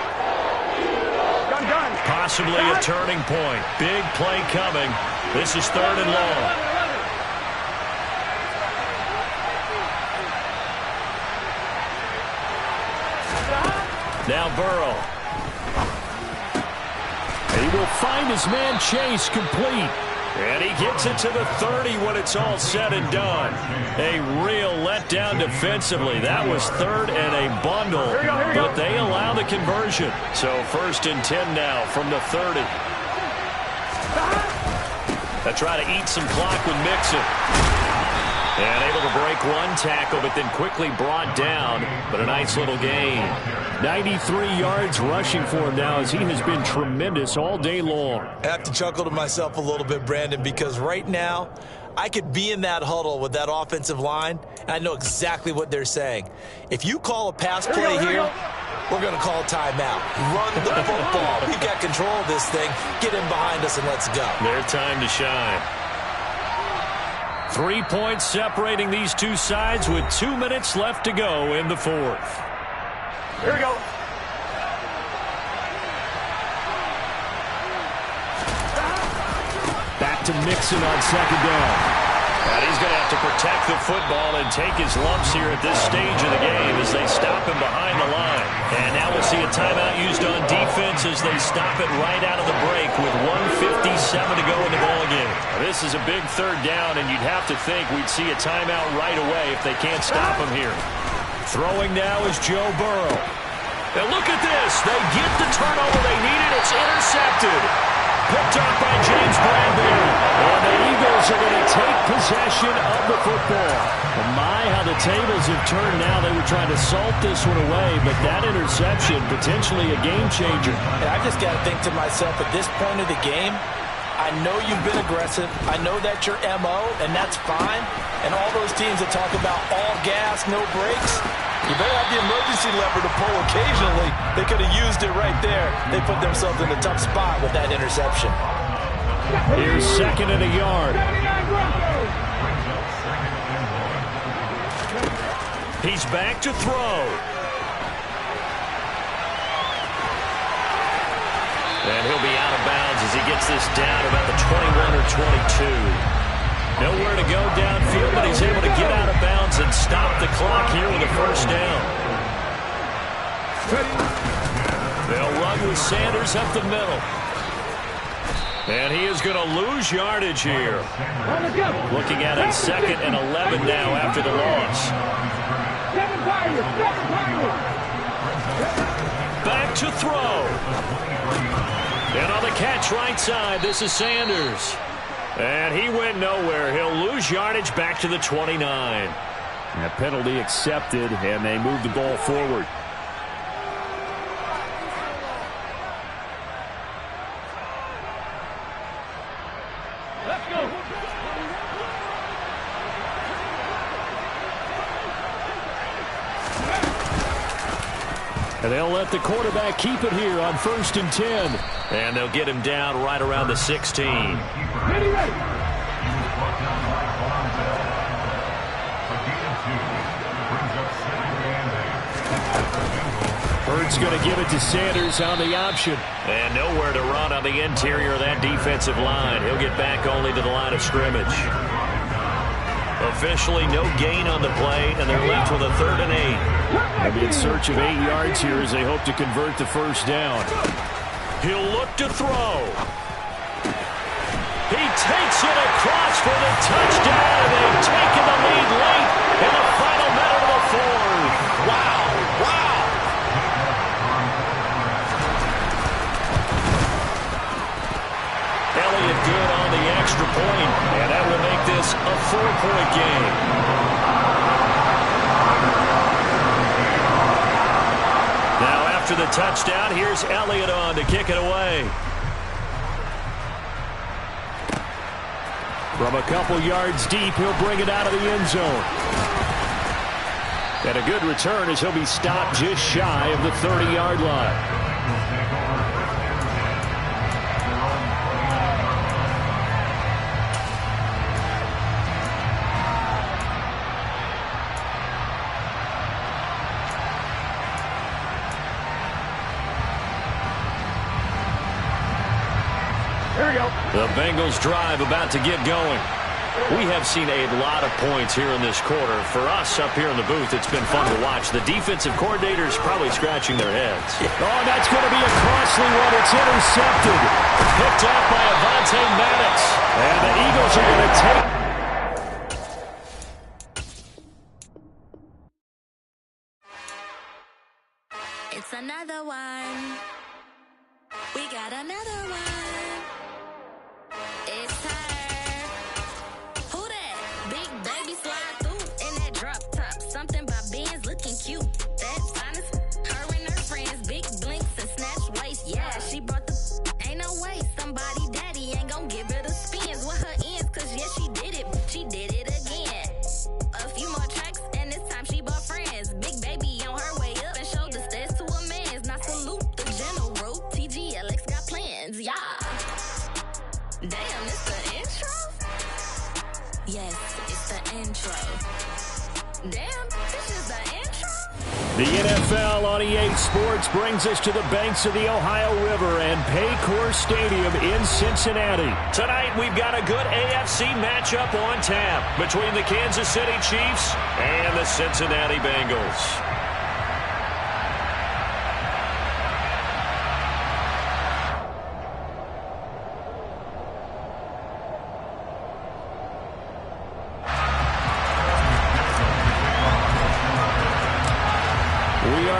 Gun. Possibly a turning point. Big play coming. This is 3rd and long. Now Burrow. He will find his man Chase complete. And he gets it to the 30 when it's all said and done. A real letdown defensively. That was 3rd and a bundle. But they allow the conversion. So 1st and 10 now from the 30. They try to eat some clock with Mixon. And able to break 1 tackle, but then quickly brought down. But a nice little gain. 93 yards rushing for him now as he has been tremendous all day long. I have to chuckle to myself a little bit, Brandon, because right now I could be in that huddle with that offensive line, and I know exactly what they're saying. If you call a pass play here, we're going to call a timeout. Run the football. We've got control of this thing. Get in behind us and let's go. Their time to shine. 3 points separating these two sides with 2 minutes left to go in the 4th. Here we go. Back to Mixon on 2nd down. And he's going to have to protect the football and take his lumps here at this stage of the game as they stop him behind the line. And now we'll see a timeout used on defense as they stop it right out of the break with 1:57 to go in the ballgame. This is a big 3rd down, and you'd have to think we'd see a timeout right away if they can't stop him here. Throwing now is Joe Burrow. And look at this. They get the turnover they needed. It's intercepted. Picked up by James Bradbury. And the Eagles are going to take possession of the football. And my, how the tables have turned now. They were trying to salt this one away, but that interception, potentially a game changer. And I just got to think to myself, at this point of the game, I know you've been aggressive. I know that's your MO, and that's fine. And all those teams that talk about all gas, no brakes, you better have the emergency lever to pull occasionally. They could have used it right there. They put themselves in a tough spot with that interception. Here's 2nd and a yard. He's back to throw. And he'll be out of bounds as he gets this down about the 21 or 22. Nowhere to go downfield, but he's able to get out of bounds and stop the clock here with a first down. They'll run with Sanders up the middle. And he is going to lose yardage here. Looking at it, 2nd and 11 now after the loss. Back to throw. And on the catch right side, this is Sanders. And he went nowhere. He'll lose yardage back to the 29. And a penalty accepted, and they move the ball forward. Let's go. And they'll let the quarterback keep it here on 1st and 10. And they'll get him down right around the 16. Ready, ready. Bird's going to give it to Sanders on the option. And nowhere to run on the interior of that defensive line. He'll get back only to the line of scrimmage. Officially no gain on the play, and they're left with a 3rd and 8. They'll be in search of 8 yards here as they hope to convert the first down. He'll look to throw. He takes it across for the touchdown, and they've taken the lead late in the final minute of the 4th. Wow, wow. Elliott good on the extra point, and that will make this a 4-point game. Now after the touchdown, here's Elliott on to kick it away. From a couple yards deep, he'll bring it out of the end zone. And a good return as he'll be stopped just shy of the 30-yard line. The Bengals drive about to get going. We have seen a lot of points here in this quarter. For us up here in the booth, it's been fun to watch. The defensive coordinators probably scratching their heads. Oh, that's going to be a costly one. It's intercepted. Picked off by Avonte Maddox. And the Eagles are going to take... It's another one. We got another one. It's her. Who that? Big baby slide through in that drop top. Something by Benz looking cute. That's honest. Her and her friends, big blinks and snatch waist. Yeah, she brought the ain't no way. Somebody daddy ain't gon' give her the spins with her ends. Cause yeah, she did it. She did it again. A few more tracks and this time she bought friends. Big baby on her way up and showed the stairs to a man's. Now salute the general. TGLX got plans. Yeah. Damn, it's the intro? Yes, it's the intro. Damn, this is the intro? The NFL on EA Sports brings us to the banks of the Ohio River and Paycor Stadium in Cincinnati. Tonight, we've got a good AFC matchup on tap between the Kansas City Chiefs and the Cincinnati Bengals.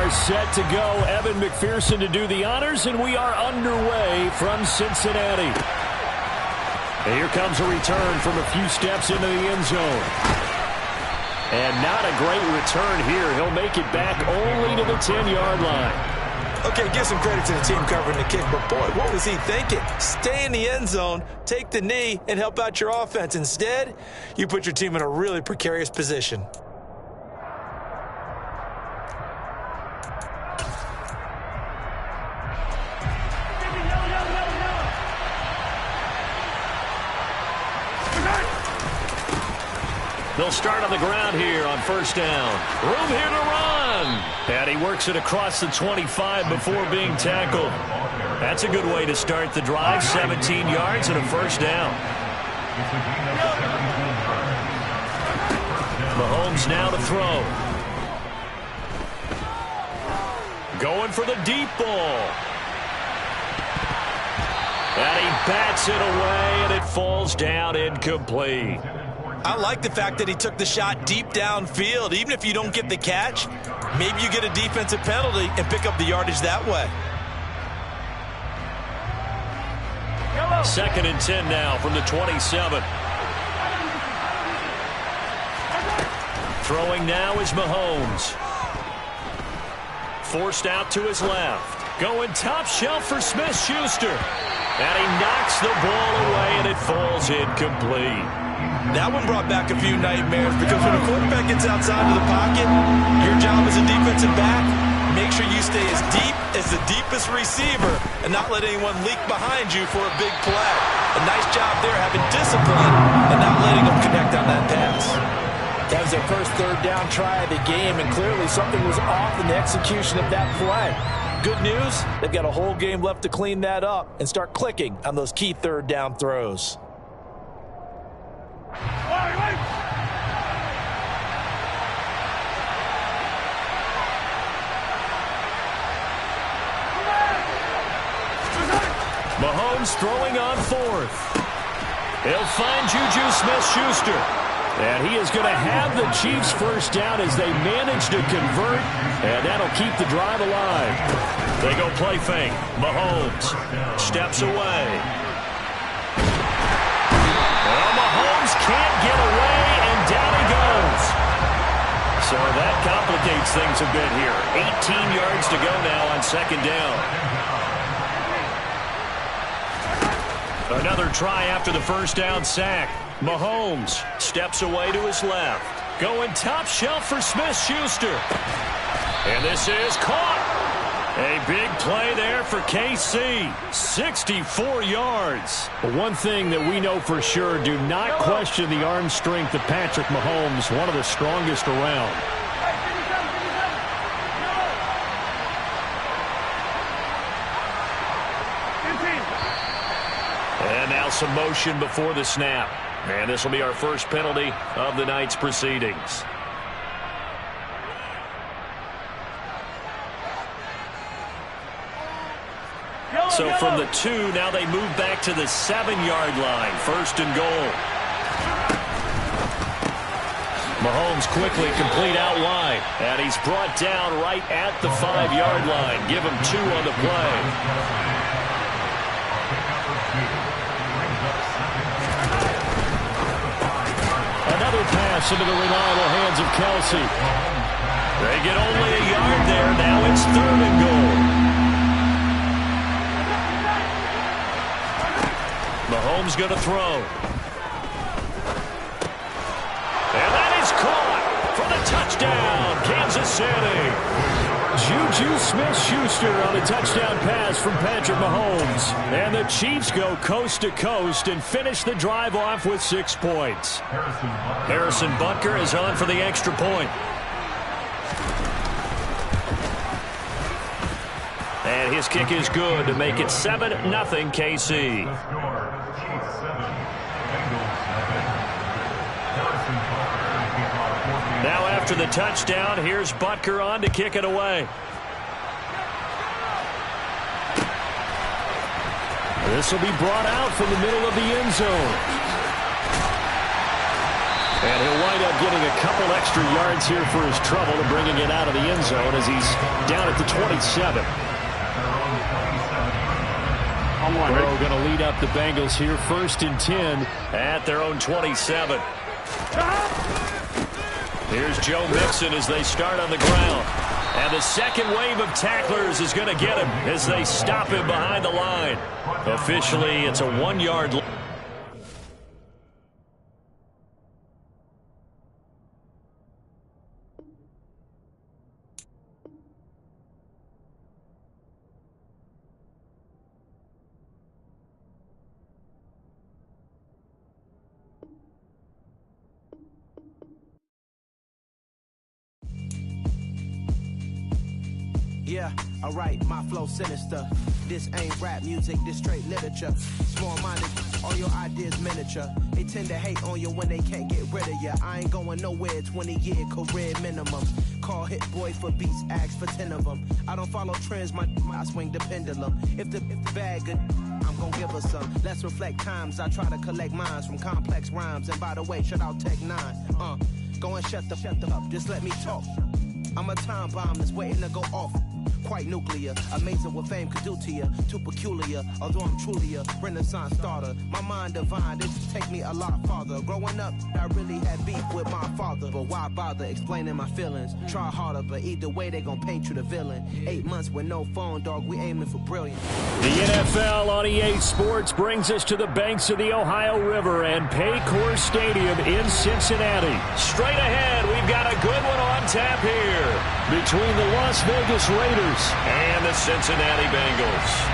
are set to go. Evan McPherson to do the honors, and we are underway from Cincinnati. And here comes a return from a few steps into the end zone. And not a great return here. He'll make it back only to the 10-yard line. Okay, give some credit to the team covering the kick, but boy, what was he thinking? Stay in the end zone, take the knee, and help out your offense. Instead, you put your team in a really precarious position. They'll start on the ground here on first down. Room here to run. And he works it across the 25 before being tackled. That's a good way to start the drive. 17 yards and a first down. Mahomes now to throw. Going for the deep ball. And he bats it away, and it falls down incomplete. I like the fact that he took the shot deep downfield. Even if you don't get the catch, maybe you get a defensive penalty and pick up the yardage that way. 2nd and 10 now from the 27. Throwing now is Mahomes. Forced out to his left. Going top shelf for Smith-Schuster. And he knocks the ball away, and it falls incomplete. That one brought back a few nightmares because when a quarterback gets outside of the pocket, your job as a defensive back, make sure you stay as deep as the deepest receiver and not let anyone leak behind you for a big play. A nice job there having discipline and not letting them connect on that pass. That was their first third down try of the game, and clearly something was off in the execution of that play. Good news, they've got a whole game left to clean that up and start clicking on those key third down throws. Mahomes throwing on fourth. He'll find Juju Smith-Schuster. And he is going to have the Chiefs first down as they manage to convert, and that'll keep the drive alive. They go play fake. Mahomes steps away. Well, Mahomes can't get away, and down he goes. So that complicates things a bit here. 18 yards to go now on 2nd down. Another try after the first down sack. Mahomes steps away to his left. Going top shelf for Smith-Schuster. And this is caught. A big play there for KC. 64 yards. One thing that we know for sure, do not question the arm strength of Patrick Mahomes, one of the strongest around. And now some motion before the snap. And this will be our first penalty of the night's proceedings. So from the 2, now they move back to the 7-yard line. 1st and goal. Mahomes quickly complete out wide. And he's brought down right at the 5-yard line. Give him 2 on the play. Another pass into the reliable hands of Kelsey. They get only a yard there. Now it's 3rd and goal. Mahomes going to throw. And that is caught for the touchdown, Kansas City. Juju Smith-Schuster on a touchdown pass from Patrick Mahomes. And the Chiefs go coast to coast and finish the drive off with 6 points. Harrison Butker is on for the extra point. And his kick is good to make it 7-0 KC. Now after the touchdown, here's Butker on to kick it away. This will be brought out from the middle of the end zone. And he'll wind up getting a couple extra yards here for his trouble and bringing it out of the end zone as he's down at the 27. Burrow going to lead up the Bengals here, 1st and 10 at their own 27. Here's Joe Mixon as they start on the ground. And the second wave of tacklers is going to get him as they stop him behind the line. Officially, it's a 1-yard line. Yeah, alright, my flow sinister. This ain't rap music, this straight literature. Small-minded, all your ideas miniature. They tend to hate on you when they can't get rid of you. I ain't going nowhere, 20-year career minimum. Call Hit Boy for beats, ask for 10 of them. I don't follow trends, I swing the pendulum. If the bag good, I'm gonna give her some. Let's reflect times, I try to collect minds from complex rhymes. And by the way, shout out Tech 9. Go and shut the up, just let me talk. I'm a time bomb that's waiting to go off. Quite nuclear, amazing what fame could do to you. Too peculiar, although I'm truly a renaissance starter. My mind divine, it take me a lot farther. Growing up, I really had beef with my father. But why bother explaining my feelings? Try harder, but either way they gon' paint you the villain. 8 months with no phone, dog, we aiming for brilliant. The NFL on EA Sports brings us to the banks of the Ohio River and Paycor Stadium in Cincinnati. Straight ahead, we've got a good one on tap here between the Las Vegas Raiders and the Cincinnati Bengals.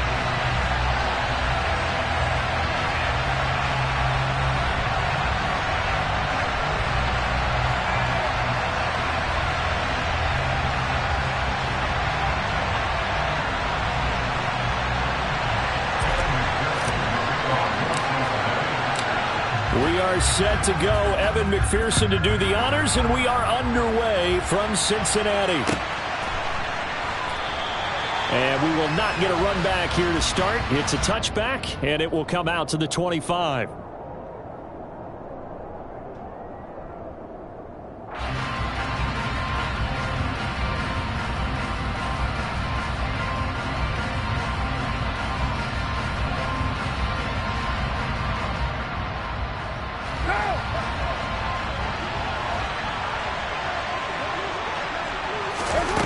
We are set to go. Evan McPherson to do the honors, and we are underway from Cincinnati. And we will not get a run back here to start. It's a touchback, and it will come out to the 25.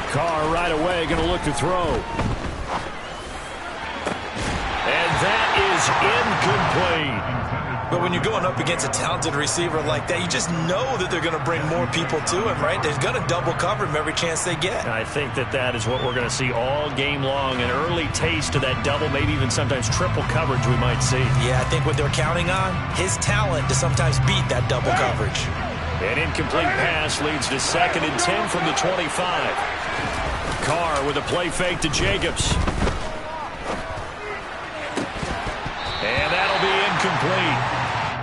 Carr right away going to look to throw. And that is incomplete. But when you're going up against a talented receiver like that, you just know that they're going to bring more people to him, right? They're going to double cover him every chance they get. I think that is what we're going to see all game long. An early taste of that double, maybe even sometimes triple coverage we might see. Yeah, I think what they're counting on, his talent to sometimes beat that double coverage. An incomplete pass leads to 2nd and 10 from the 25. Carr with a play fake to Jacobs. And that'll be incomplete.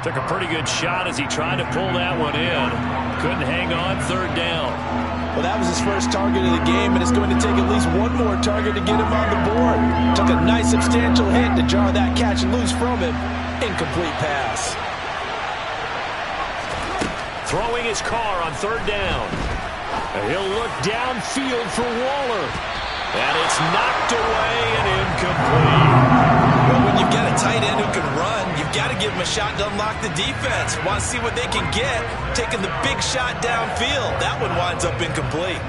Took a pretty good shot as he tried to pull that one in. Couldn't hang on, 3rd down. Well, that was his first target of the game, and it's going to take at least one more target to get him on the board. Took a nice substantial hit to jar that catch loose from him. Incomplete pass. Throwing his Carr on 3rd down. He'll look downfield for Waller. And it's knocked away and incomplete. Well, when you've got a tight end who can run, you've got to give him a shot to unlock the defense. Want to see what they can get. Taking the big shot downfield. That one winds up incomplete.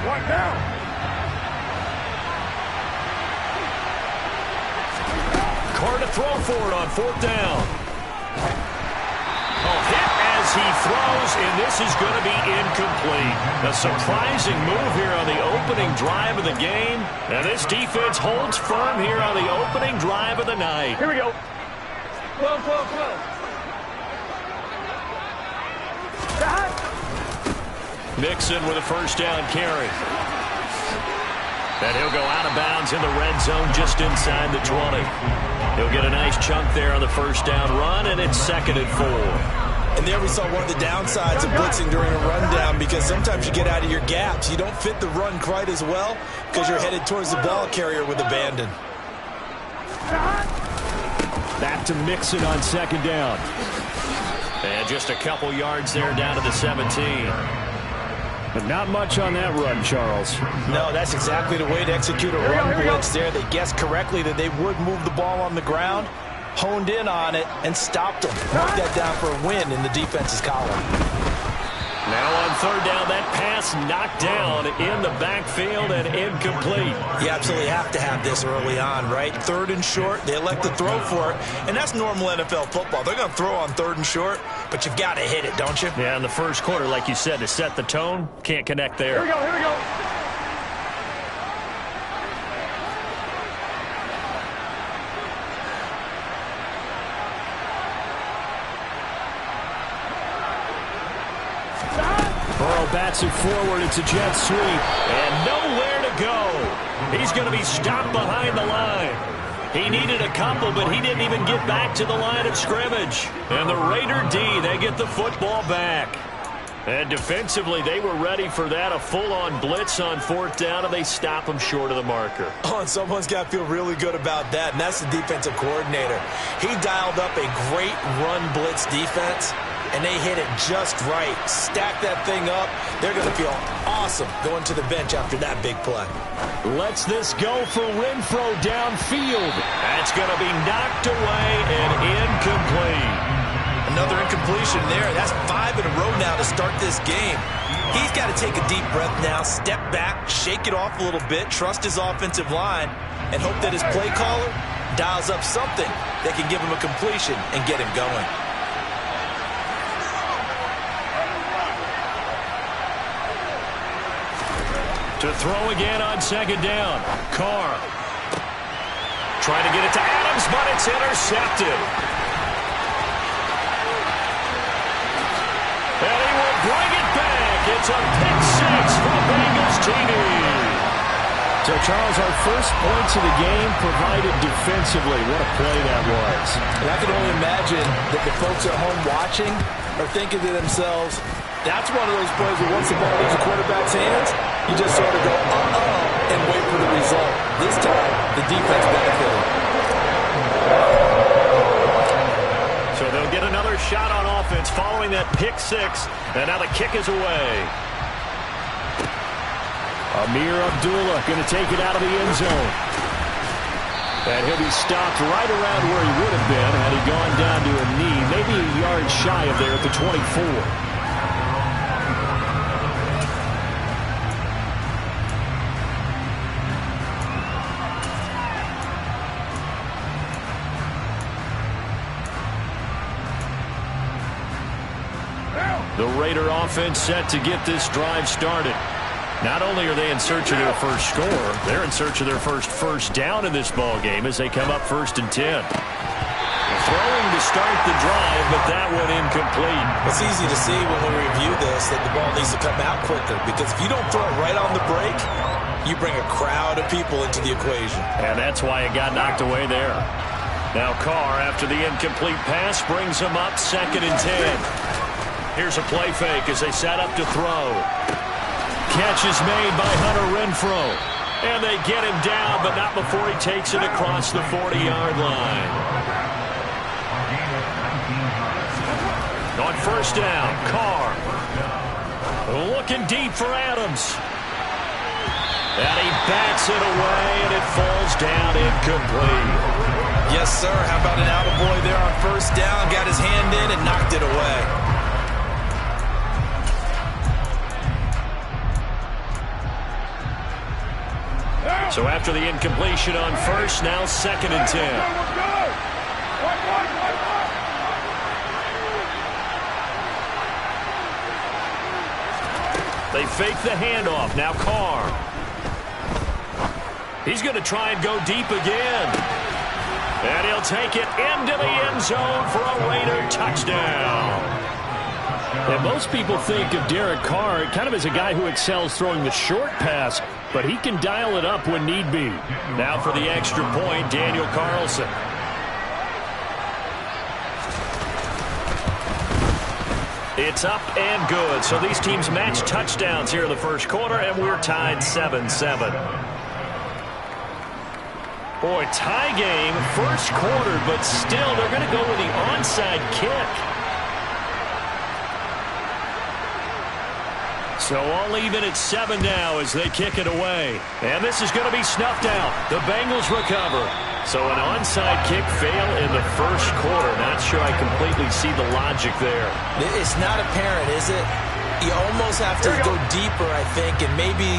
What now? Carr to throw for it on 4th down. Hit as he throws, and this is going to be incomplete. A surprising move here on the opening drive of the game. And this defense holds firm here on the opening drive of the night. Here we go. 12, 12, 12. Mixon with a 1st down carry. And he'll go out of bounds in the red zone just inside the 20. He'll get a nice chunk there on the 1st down run, and it's 2nd and 4. And there we saw one of the downsides of blitzing during a rundown, because sometimes you get out of your gaps. You don't fit the run quite as well because you're headed towards the ball carrier with abandon. Back to Mixon on second down. And just a couple yards there down to the 17. But not much on that run, Charles. No, that's exactly the way to execute a run blitz there. They guessed correctly that they would move the ball on the ground, honed in on it, and stopped them. Marked that down for a win in the defense's column. Now on third down, that pass knocked down in the backfield and incomplete. You absolutely have to have this early on, right? Third and short, they elect to throw for it, and that's normal NFL football. They're going to throw on third and short, but you've got to hit it, don't you? Yeah, in the first quarter, like you said, to set the tone, can't connect there. Here we go, here we go. Burrow bats it forward. It's a jet sweep. And nowhere to go. He's going to be stopped behind the line. He needed a couple, but he didn't even get back to the line of scrimmage. And the Raider D, they get the football back. And defensively, they were ready for that, a full-on blitz on fourth down, and they stop him short of the marker. Oh, and someone's got to feel really good about that, and that's the defensive coordinator. He dialed up a great run blitz defense, and they hit it just right. Stack that thing up. They're going to feel awesome going to the bench after that big play. Lets this go for Renfro downfield. That's going to be knocked away and incomplete. Another incompletion there. That's 5 in a row now to start this game. He's got to take a deep breath now, step back, shake it off a little bit, trust his offensive line, and hope that his play caller dials up something that can give him a completion and get him going. To throw again on second down. Carr trying to get it to Adams, but it's intercepted. And he will bring it back. It's a pick six for Bengals TV. So, Charles, our first points of the game provided defensively. What a play that was. And I can only imagine that the folks at home watching are thinking to themselves, that's one of those plays where once the ball leaves the quarterback's hands, you just sort of go, uh-oh, and wait for the result. This time, the defense benefited. So they'll get another shot on offense following that pick six, and now the kick is away. Amir Abdullah going to take it out of the end zone. And he'll be stopped right around where he would have been had he gone down to a knee, maybe a yard shy of there at the 24. The Raider offense set to get this drive started. Not only are they in search of their first score, they're in search of their first down in this ball game as they come up 1st and 10. Throwing to start the drive, but that one incomplete. It's easy to see when we review this that the ball needs to come out quicker, because if you don't throw it right on the break, you bring a crowd of people into the equation. And that's why it got knocked away there. Now Carr, after the incomplete pass, brings him up 2nd and 10. Here's a play fake as they set up to throw. Catch is made by Hunter Renfro. And they get him down, but not before he takes it across the 40-yard line. On 1st down, Carr. Looking deep for Adams. And he backs it away, and it falls down incomplete. Yes, sir. How about an attaboy there on 1st down? Got his hand in and knocked it away. So after the incompletion on 1st, now 2nd and 10. They fake the handoff. Now Carr. He's going to try and go deep again. And he'll take it into the end zone for a Raider touchdown. And most people think of Derek Carr kind of as a guy who excels throwing the short pass, but he can dial it up when need be. Now for the extra point, Daniel Carlson. It's up and good. So these teams match touchdowns here in the first quarter, and we're tied 7-7. Boy, tie game, first quarter, but still they're going to go with the onside kick. So all even at 7 now as they kick it away. And this is going to be snuffed out. The Bengals recover. So an onside kick fail in the first quarter. Not sure I completely see the logic there. It's not apparent, is it? You almost have to go deeper, I think, and maybe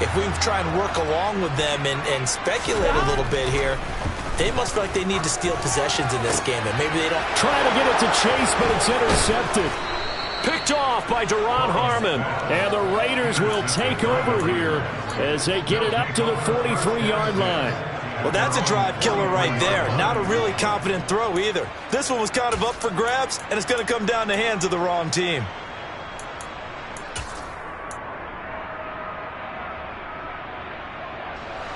if we try and work along with them and speculate a little bit here, they must feel like they need to steal possessions in this game, and maybe they don't. Try to get it to Chase, but it's intercepted. Picked off by Deron Harmon, and the Raiders will take over here as they get it up to the 43-yard line. Well, that's a drive killer right there. Not a really confident throw either. This one was kind of up for grabs, and it's going to come down the hands of the wrong team.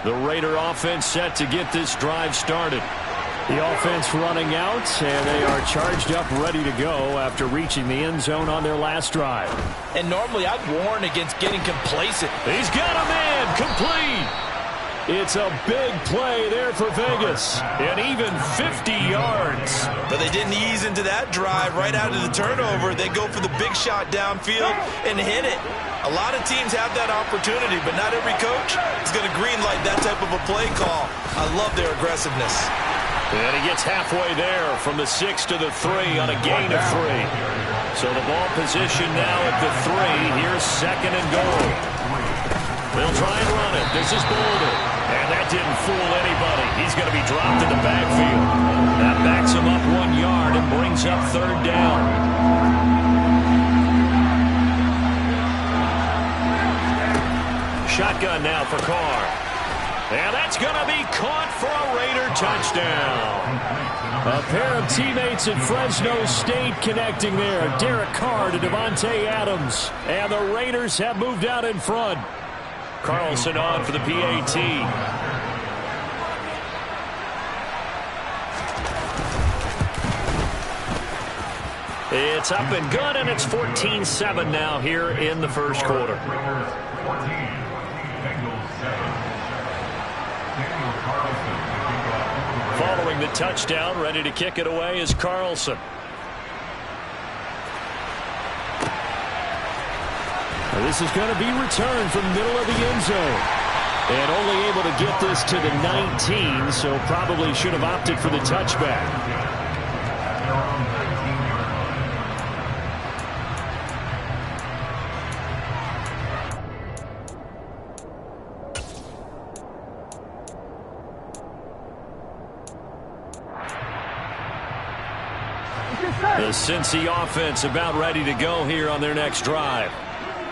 The Raider offense set to get this drive started. The offense running out, and they are charged up, ready to go after reaching the end zone on their last drive. And normally I'd warn against getting complacent. He's got a man, complete. It's a big play there for Vegas, and even 50 yards. But they didn't ease into that drive right out of the turnover. They go for the big shot downfield and hit it. A lot of teams have that opportunity, but not every coach is going to greenlight that type of a play call. I love their aggressiveness. And he gets halfway there from the 6 to the 3 on a gain of 3. So the ball position now at the 3. Here's second and goal. They'll try and run it. This is Boulder. And that didn't fool anybody. He's going to be dropped in the backfield. That backs him up 1 yard and brings up third down. Shotgun now for Carr. And that's going to be caught for a Raider touchdown. A pair of teammates at Fresno State connecting there. Derek Carr to Devontae Adams. And the Raiders have moved out in front. Carlson on for the PAT. It's up and good, and it's 14-7 now here in the first quarter. Following the touchdown, ready to kick it away is Carlson. Now this is going to be returned from middle of the end zone. And only able to get this to the 19, so probably should have opted for the touchback. The Cincy offense about ready to go here on their next drive.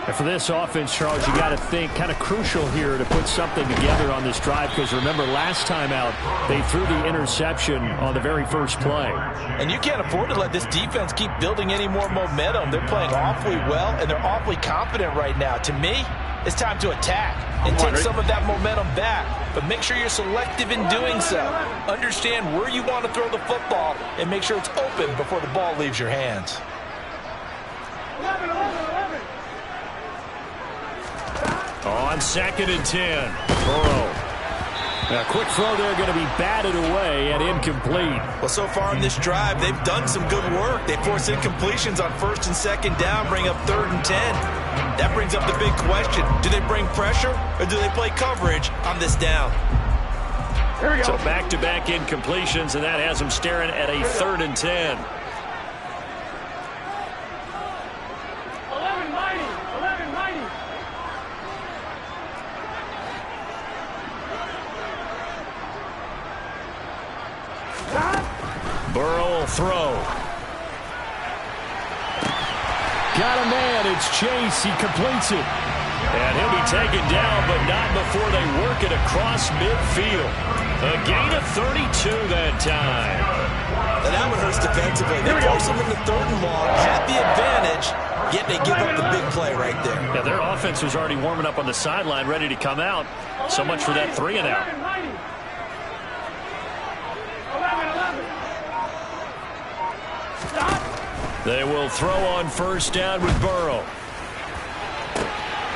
And for this offense, Charles, you got to think kind of crucial here to put something together on this drive, because remember last time out they threw the interception on the very first play. And you can't afford to let this defense keep building any more momentum. They're playing awfully well, and they're awfully confident right now. To me, it's time to attack and take some of that momentum back. But make sure you're selective in doing so. Understand where you want to throw the football and make sure it's open before the ball leaves your hands. 11. On 2nd and 10, Burrow. A quick throw there going to be batted away and incomplete. Well, so far in this drive, they've done some good work. They force incompletions on 1st and 2nd down, bring up 3rd and 10. That brings up the big question. Do they bring pressure or do they play coverage on this down? Here we go. So back-to-back incompletions, and that has them staring at a 3rd and 10. 11-90. Burrow will throw. Got a man. It's Chase. He completes it. And he'll be taken down, but not before they work it across midfield. A gain of 32 that time. And that one hurts defensively. They force them into 3rd and long, had the advantage, yet they give up the big play right there. Yeah, their offense was already warming up on the sideline, ready to come out. So much for that 3 and out. 11. They will throw on 1st down with Burrow.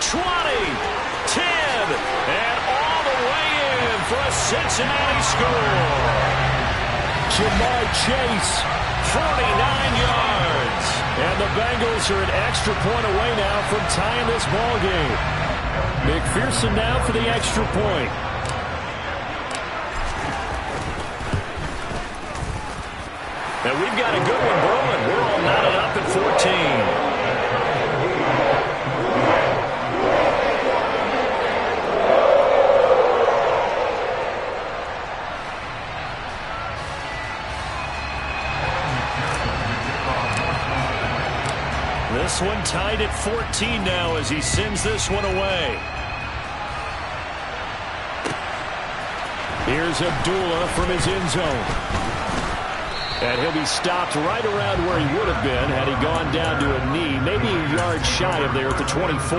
20, 10, and all the way in for a Cincinnati score. Jamar Chase, 49 yards. And the Bengals are an extra point away now from tying this ball game. McPherson now for the extra point. And we've got a good one brewing. We're all knotted up at 14. This one tied at 14 now as he sends this one away. Here's Abdullah from his end zone. And he'll be stopped right around where he would have been had he gone down to a knee, maybe a yard shy of there at the 24.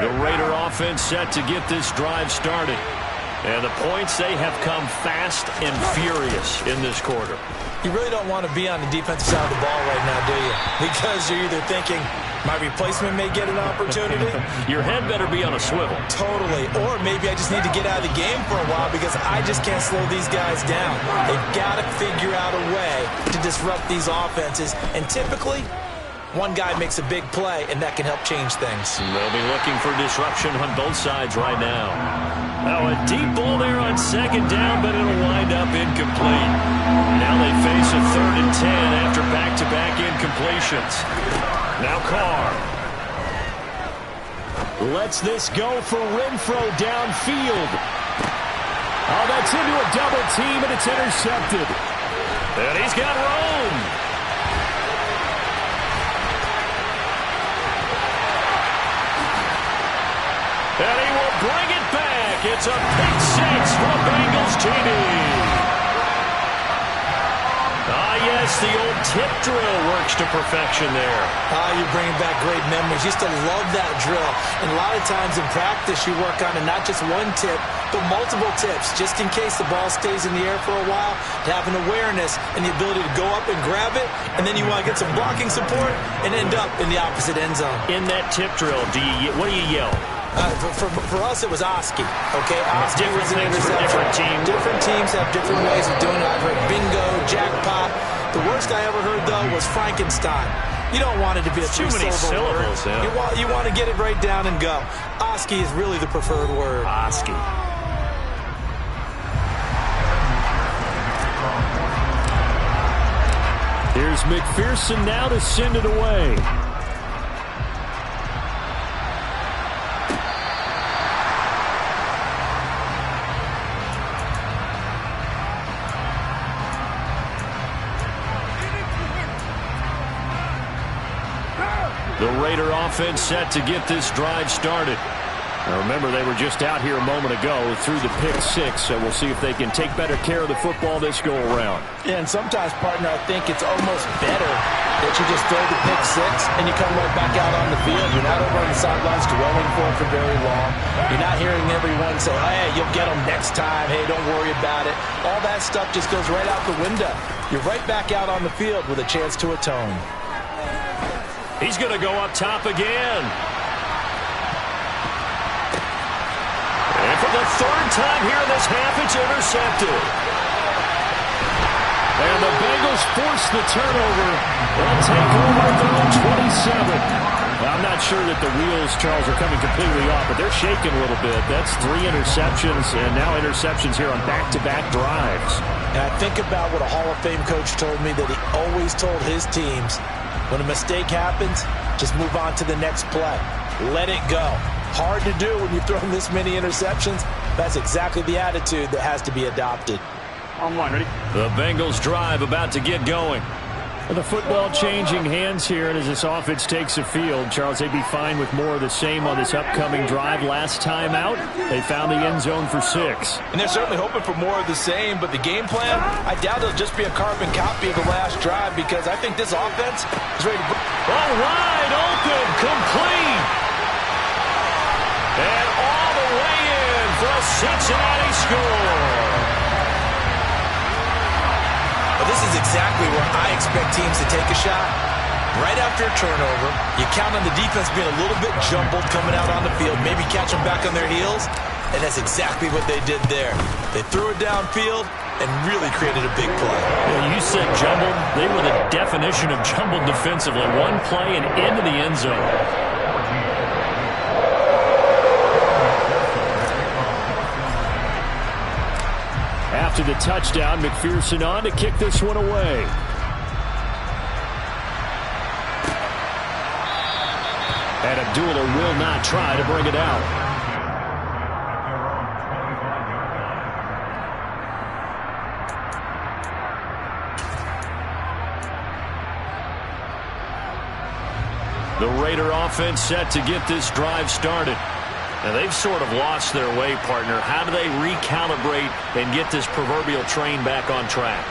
The Raider offense set to get this drive started. And the points, they have come fast and furious in this quarter. You really don't want to be on the defensive side of the ball right now, do you? Because you're either thinking, my replacement may get an opportunity. Your head better be on a swivel. Totally. Or maybe I just need to get out of the game for a while because I just can't slow these guys down. They've got to figure out a way to disrupt these offenses. And typically, one guy makes a big play, and that can help change things. They'll be looking for disruption on both sides right now. Now a deep ball there on second down, but it'll wind up incomplete. Now they face a 3rd and 10 after back-to-back incompletions. Now Carr lets this go for Renfro downfield. Oh, that's into a double team, and it's intercepted. And he's got Rome. And he will bring it back. It's a pick six for the Bengals TD. Yes, the old tip drill works to perfection there. You're bringing back great memories. Used to love that drill. And a lot of times in practice, you work on it, not just one tip, but multiple tips, just in case the ball stays in the air for a while, to have an awareness and the ability to go up and grab it, and then you want to get some blocking support and end up in the opposite end zone. In that tip drill, what do you yell? For us, it was Oski. Okay, Oski was an interception. Different teams. Different teams have different ways of doing it. I've heard bingo, jackpot. The worst I ever heard, though, was Frankenstein. You don't want it to be a three-syllable word. Yeah. You want to get it right down and go. Oski is really the preferred word. Oski. Here's McPherson now to send it away. The Raider offense set to get this drive started. Now remember, they were just out here a moment ago through the pick six, so we'll see if they can take better care of the football this go-around. Yeah, and sometimes, partner, I think it's almost better that you just throw the pick six and you come right back out on the field. You're not over on the sidelines dwelling for it for very long. You're not hearing everyone say, hey, you'll get them next time. Hey, don't worry about it. All that stuff just goes right out the window. You're right back out on the field with a chance to atone. He's going to go up top again. And for the 3rd time here in this half, it's intercepted. And the Bengals force the turnover. They'll take over their own 27. Now, I'm not sure that the wheels, Charles, are coming completely off, but they're shaking a little bit. That's 3 interceptions, and now interceptions here on back-to-back drives. And I think about what a Hall of Fame coach told me that he always told his teams, when a mistake happens, just move on to the next play. Let it go. Hard to do when you've thrown this many interceptions. That's exactly the attitude that has to be adopted. On one, ready? The Bengals drive about to get going. The football changing hands here, and as this offense takes the field, Charles, they'd be fine with more of the same on this upcoming drive. Last time out, they found the end zone for 6. And they're certainly hoping for more of the same, but the game plan, I doubt it'll just be a carbon copy of the last drive because I think this offense is ready to... All right, open, complete. And all the way in for a Cincinnati score. This is exactly where I expect teams to take a shot. right after a turnover. You count on the defense being a little bit jumbled coming out on the field, maybe catch them back on their heels, and that's exactly what they did there. They threw it downfield and really created a big play. Yeah, you said jumbled. They were the definition of jumbled defensively. One play and into the end zone. After the touchdown, McPherson on to kick this one away. And Abdullah will not try to bring it out. The Raider offense set to get this drive started. Now, they've sort of lost their way, partner. How do they recalibrate and get this proverbial train back on track?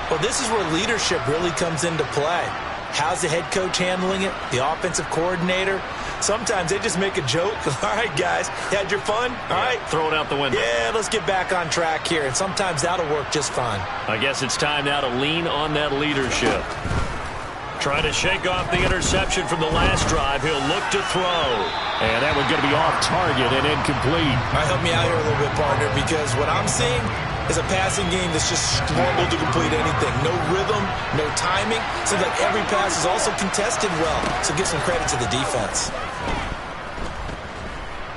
Well, this is where leadership really comes into play. How's the head coach handling it? The offensive coordinator? Sometimes they just make a joke. All right, guys, you had your fun? All right. Throw it out the window. Yeah, let's get back on track here. And sometimes that'll work just fine. I guess it's time now to lean on that leadership. Trying to shake off the interception from the last drive. He'll look to throw. And that one's going to be off target and incomplete. All right, help me out here a little bit, partner, because what I'm seeing is a passing game that's just struggled to complete anything. No rhythm, no timing. Seems like every pass is also contested well. So give some credit to the defense.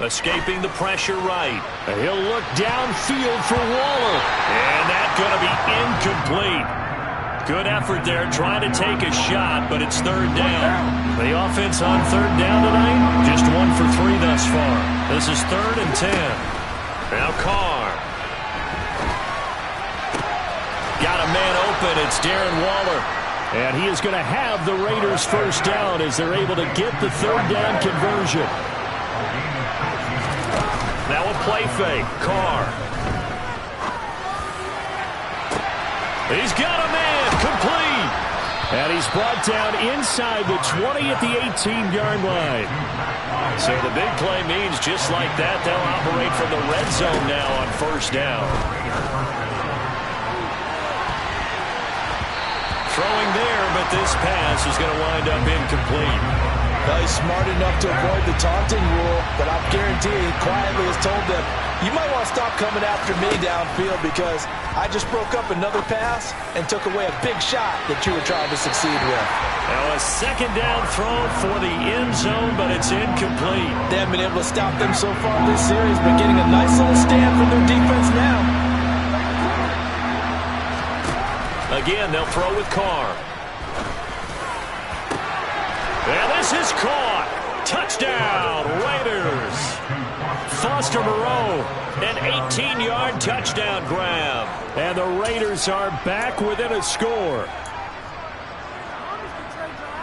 Escaping the pressure right. And he'll look downfield for Waller. And that's going to be incomplete. Good effort there, trying to take a shot, but it's third down. The offense on third down tonight, just 1 for 3 thus far. This is 3rd and 10. Now Carr. Got a man open, it's Darren Waller. And he is going to have the Raiders first down as they're able to get the third down conversion. Now a play fake, Carr. He's got a man, complete. And he's brought down inside the 20 at the 18-yard line. So the big play means just like that, they'll operate from the red zone now on first down. Throwing there, but this pass is going to wind up incomplete. Well, he's smart enough to avoid the taunting rule, but I guarantee he quietly has told them, you might want to stop coming after me downfield because I just broke up another pass and took away a big shot that you were trying to succeed with. Now a second down throw for the end zone, but it's incomplete. They haven't been able to stop them so far this series, but getting a nice little stand from their defense now. Again, they'll throw with Carr. And this is caught. Touchdown, Raiders. Foster Moreau, an 18-yard touchdown grab. And the Raiders are back within a score.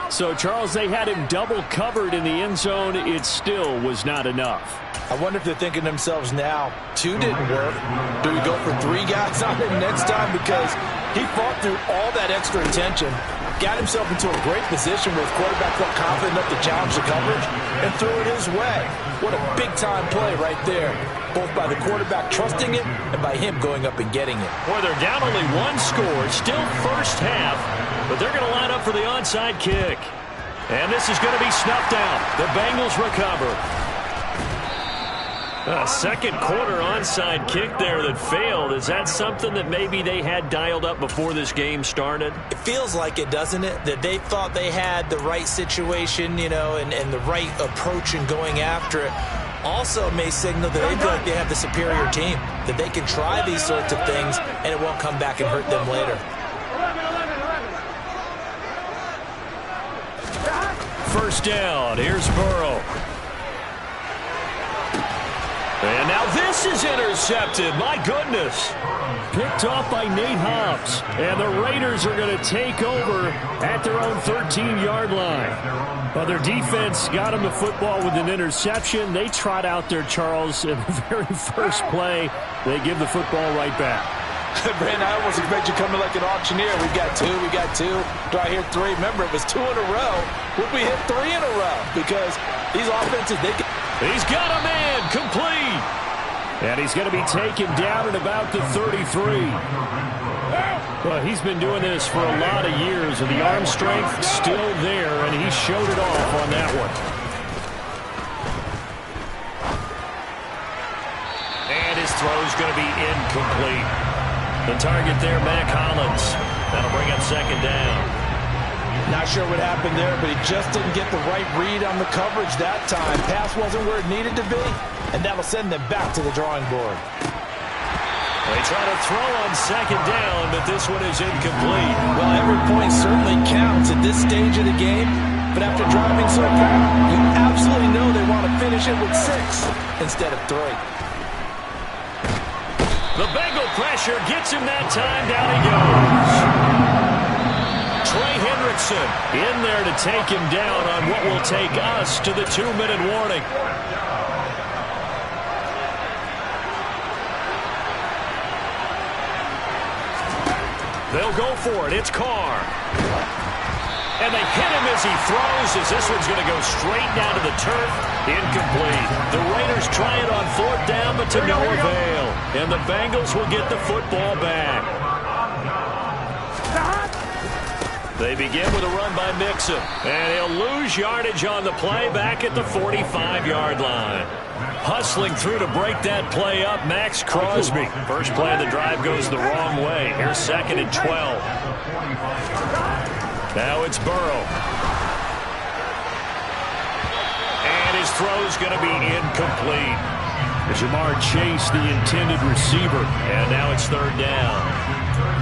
So, Charles, they had him double covered in the end zone. It still was not enough. I wonder if they're thinking to themselves now, 2 didn't work. Do we go for 3 guys on him next time? Because he fought through all that extra attention, got himself into a great position where his quarterback felt confident enough to challenge the coverage and threw it his way. What a big-time play right there, both by the quarterback trusting it and by him going up and getting it. Boy, they're down only 1 score, still first half, but they're going to line up for the onside kick. And this is going to be snuffed out. The Bengals recover. A second quarter onside kick there that failed. Is that something that maybe they had dialed up before this game started? It feels like it, doesn't it? That they thought they had the right situation, you know, and the right approach in going after it. Also may signal that they feel like they have the superior team, that they can try these sorts of things and it won't come back and hurt them later. First down, here's Burrow. And now this is intercepted. My goodness. Picked off by Nate Hobbs. And the Raiders are going to take over at their own 13-yard line. Well, their defense got them the football with an interception. They trot out there, Charles, in the very first play. They give the football right back. Brandon, I almost expect you coming like an auctioneer. We got 2, we got 2. Do I hear 3? Remember, it was 2 in a row. Would we hit 3 in a row? Because these offenses, they can... He's got a man, complete. And he's going to be taken down at about the 33. Well, he's been doing this for a lot of years, and the arm strength still there, and he showed it off on that one. And his throw's going to be incomplete. The target there, Mac Hollins. That'll bring up second down. Not sure what happened there, but he just didn't get the right read on the coverage that time. Pass wasn't where it needed to be, and that'll send them back to the drawing board. They try to throw on second down, but this one is incomplete. Well, every point certainly counts at this stage of the game, but after driving so far, you absolutely know they want to finish it with 6 instead of 3. The Bengal pressure gets him that time. Down he goes. Trey Hendrickson in there to take him down on what will take us to the 2-minute warning. They'll go for it. It's Carr. And they hit him as he throws, as this one's going to go straight down to the turf. Incomplete. The Raiders try it on 4th down, but to no avail. And the Bengals will get the football back. They begin with a run by Mixon. And he'll lose yardage on the play back at the 45-yard line. Hustling through to break that play up, Max Crosby. First play of the drive goes the wrong way. Here's 2nd and 12. Now it's Burrow. And his throw's going to be incomplete. Jamar Chase, the intended receiver. And now it's 3rd down.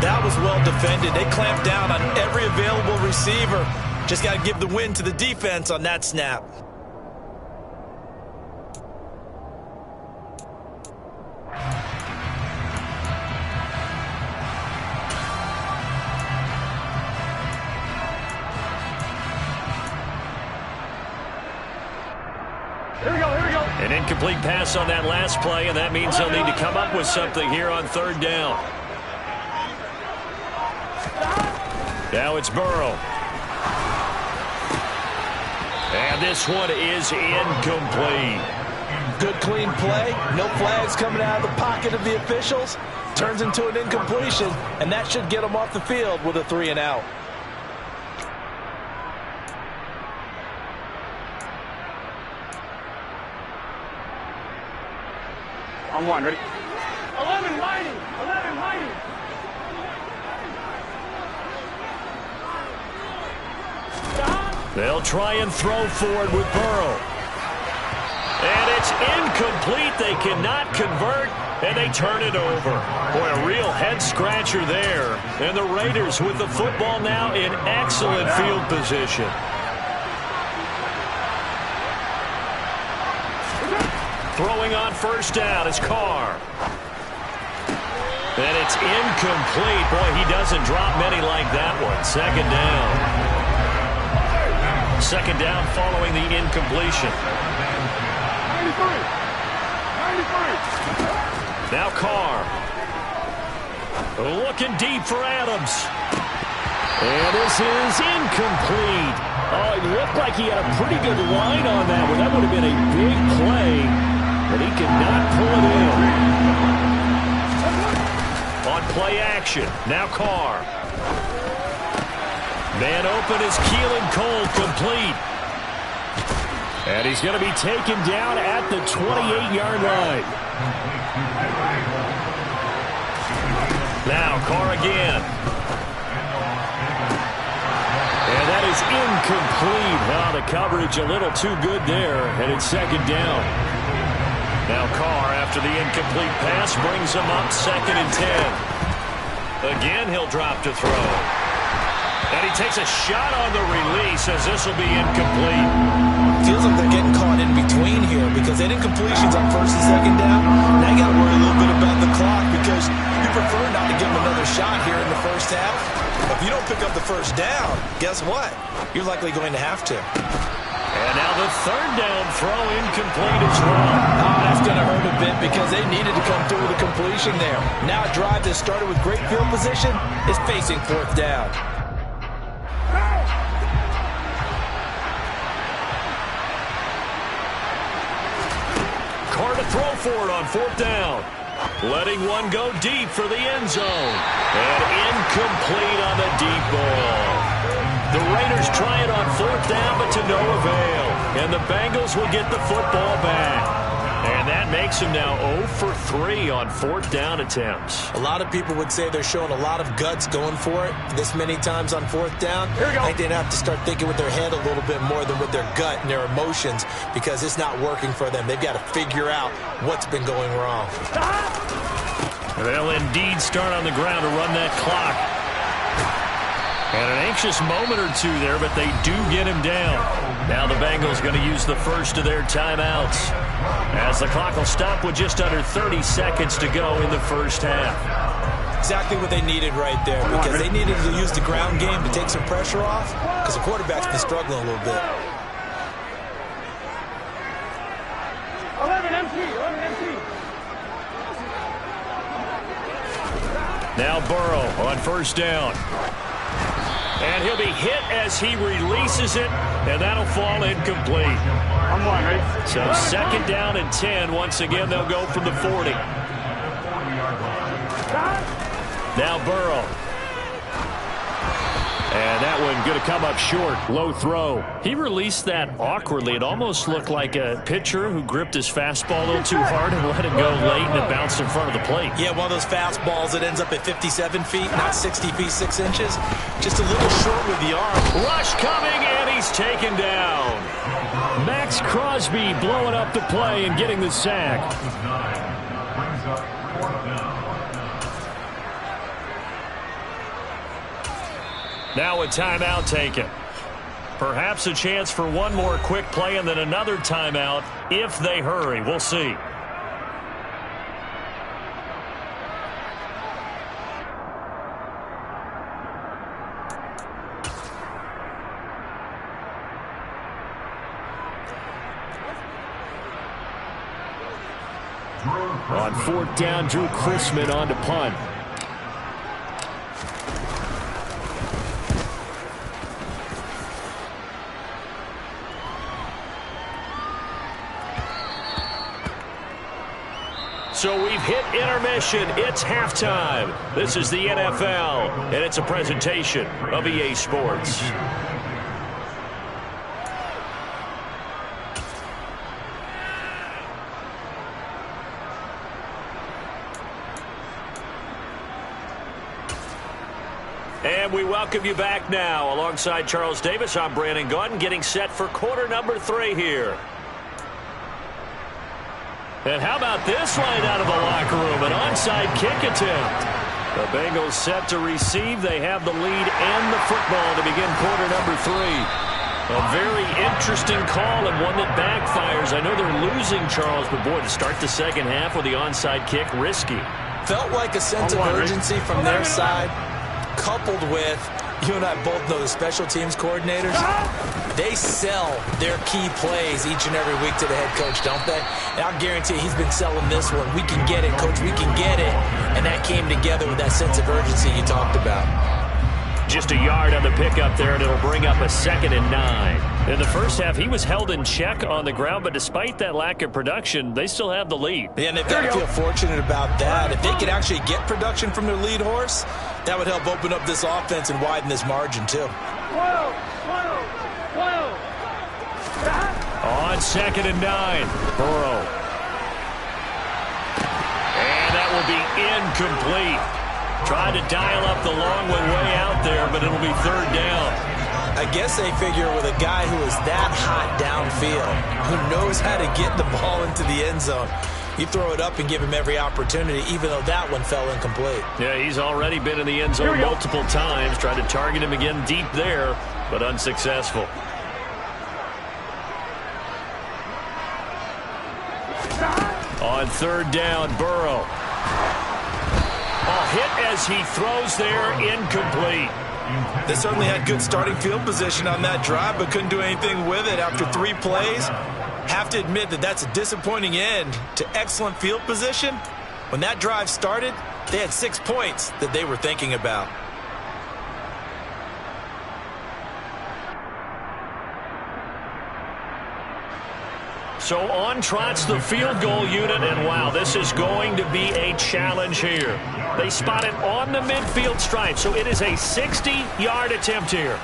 That was well defended. They clamped down on every available receiver. Just got to give the win to the defense on that snap. An incomplete pass on that last play, and that means they'll need to come up with something here on 3rd down. Now it's Burrow. And this one is incomplete. Good clean play. No flags coming out of the pocket of the officials. Turns into an incompletion, and that should get them off the field with a 3 and out. On 1, ready? 11 lighting! 11 lighting! They'll try and throw forward with Burrow. And it's incomplete. They cannot convert, and they turn it over. Boy, a real head-scratcher there. And the Raiders with the football now in excellent field position. Throwing on 1st down is Carr. And it's incomplete. Boy, he doesn't drop many like that one. 2nd down. 2nd down following the incompletion. 93. Now Carr. Looking deep for Adams. And this is incomplete. Oh, it looked like he had a pretty good line on that one. That would have been a big play, but he could not pull it in. On play action, now Carr. Man open is Keelan Cole, complete. And he's going to be taken down at the 28-yard line. Now Carr again. And that is incomplete. Well, the coverage a little too good there, and it's 2nd down. Now Carr, after the incomplete pass, brings him up 2nd and 10. Again, he'll drop to throw. And he takes a shot on the release as this will be incomplete. Feels like they're getting caught in between here because they had incompletions on 1st and 2nd down. Now you got to worry a little bit about the clock because you prefer not to give them another shot here in the 1st half. If you don't pick up the 1st down, guess what? You're likely going to have to. And now the 3rd down throw incomplete as well. Oh, that's going to hurt a bit because they needed to come through with a completion there. Now a drive that started with great field position is facing 4th down. Carr to throw for it on 4th down. letting one go deep for the end zone. And incomplete on the deep ball. The Raiders try it on 4th down, but to no avail. And the Bengals will get the football back. And that makes them now 0 for 3 on 4th down attempts. A lot of people would say they're showing a lot of guts going for it this many times on 4th down. I think they'd have to start thinking with their head a little bit more than with their gut and their emotions, because it's not working for them. They've got to figure out what's been going wrong. They'll indeed start on the ground to run that clock. And an anxious moment or two there, but they do get him down. Now the Bengals going to use the first of their timeouts, as the clock will stop with just under 30 seconds to go in the first half. Exactly what they needed right there, because they needed to use the ground game to take some pressure off, because the quarterback's been struggling a little bit. 11 empty. Now Burrow on 1st down. And he'll be hit as he releases it, and that'll fall incomplete. I'm one, right? So 2nd down and 10. Once again, they'll go from the 40. Now Burrow. And that one going to come up short. Low throw. He released that awkwardly. It almost looked like a pitcher who gripped his fastball a little too hard and let it go late, and it bounced in front of the plate. Yeah, one of those fastballs that ends up at 57 feet, not 60 feet 6 inches. Just a little short with the arm. Rush coming, and he's taken down. Max Crosby blowing up the play and getting the sack. Brings up 4th down. Now a timeout taken. Perhaps a chance for one more quick play and then another timeout if they hurry. We'll see. On 4th down, Drew Chrisman on to punt. So we've hit intermission. It's halftime. This is the NFL, and it's a presentation of EA Sports. And we welcome you back now. Alongside Charles Davis, I'm Brandon Gaudin, getting set for quarter number 3 here. And how about this line out of the locker room? An onside kick attempt. The Bengals set to receive. They have the lead and the football to begin quarter number 3. A very interesting call and one that backfires. I know they're losing, Charles, but boy, to start the second half with the onside kick, risky. Felt like a sense of urgency from their side, coupled with, you and I both know the special teams coordinators, they sell their key plays each and every week to the head coach, don't they? And I'll guarantee he's been selling this one. We can get it, coach, we can get it. And that came together with that sense of urgency you talked about. Just a yard on the pickup there, and it'll bring up a 2nd and 9. In the first half, he was held in check on the ground, but despite that lack of production, they still have the lead. Yeah, and they've got to feel fortunate about that. If they could actually get production from their lead horse, that would help open up this offense and widen this margin, too. On 2nd and 9, Burrow. And that will be incomplete. Tried to dial up the long one way out there, but it'll be 3rd down. I guess they figure with a guy who is that hot downfield, who knows how to get the ball into the end zone, you throw it up and give him every opportunity, even though that one fell incomplete. Yeah, he's already been in the end zone multiple times. Tried to target him again deep there, but unsuccessful. On 3rd down, Burrow. A hit as he throws there, incomplete. They certainly had good starting field position on that drive, but couldn't do anything with it after 3 plays. Have to admit that that's a disappointing end to excellent field position. When that drive started, they had 6 points that they were thinking about. So on trots the field goal unit, and wow, this is going to be a challenge here. They spot it on the midfield stripe, so it is a 60-yard attempt here.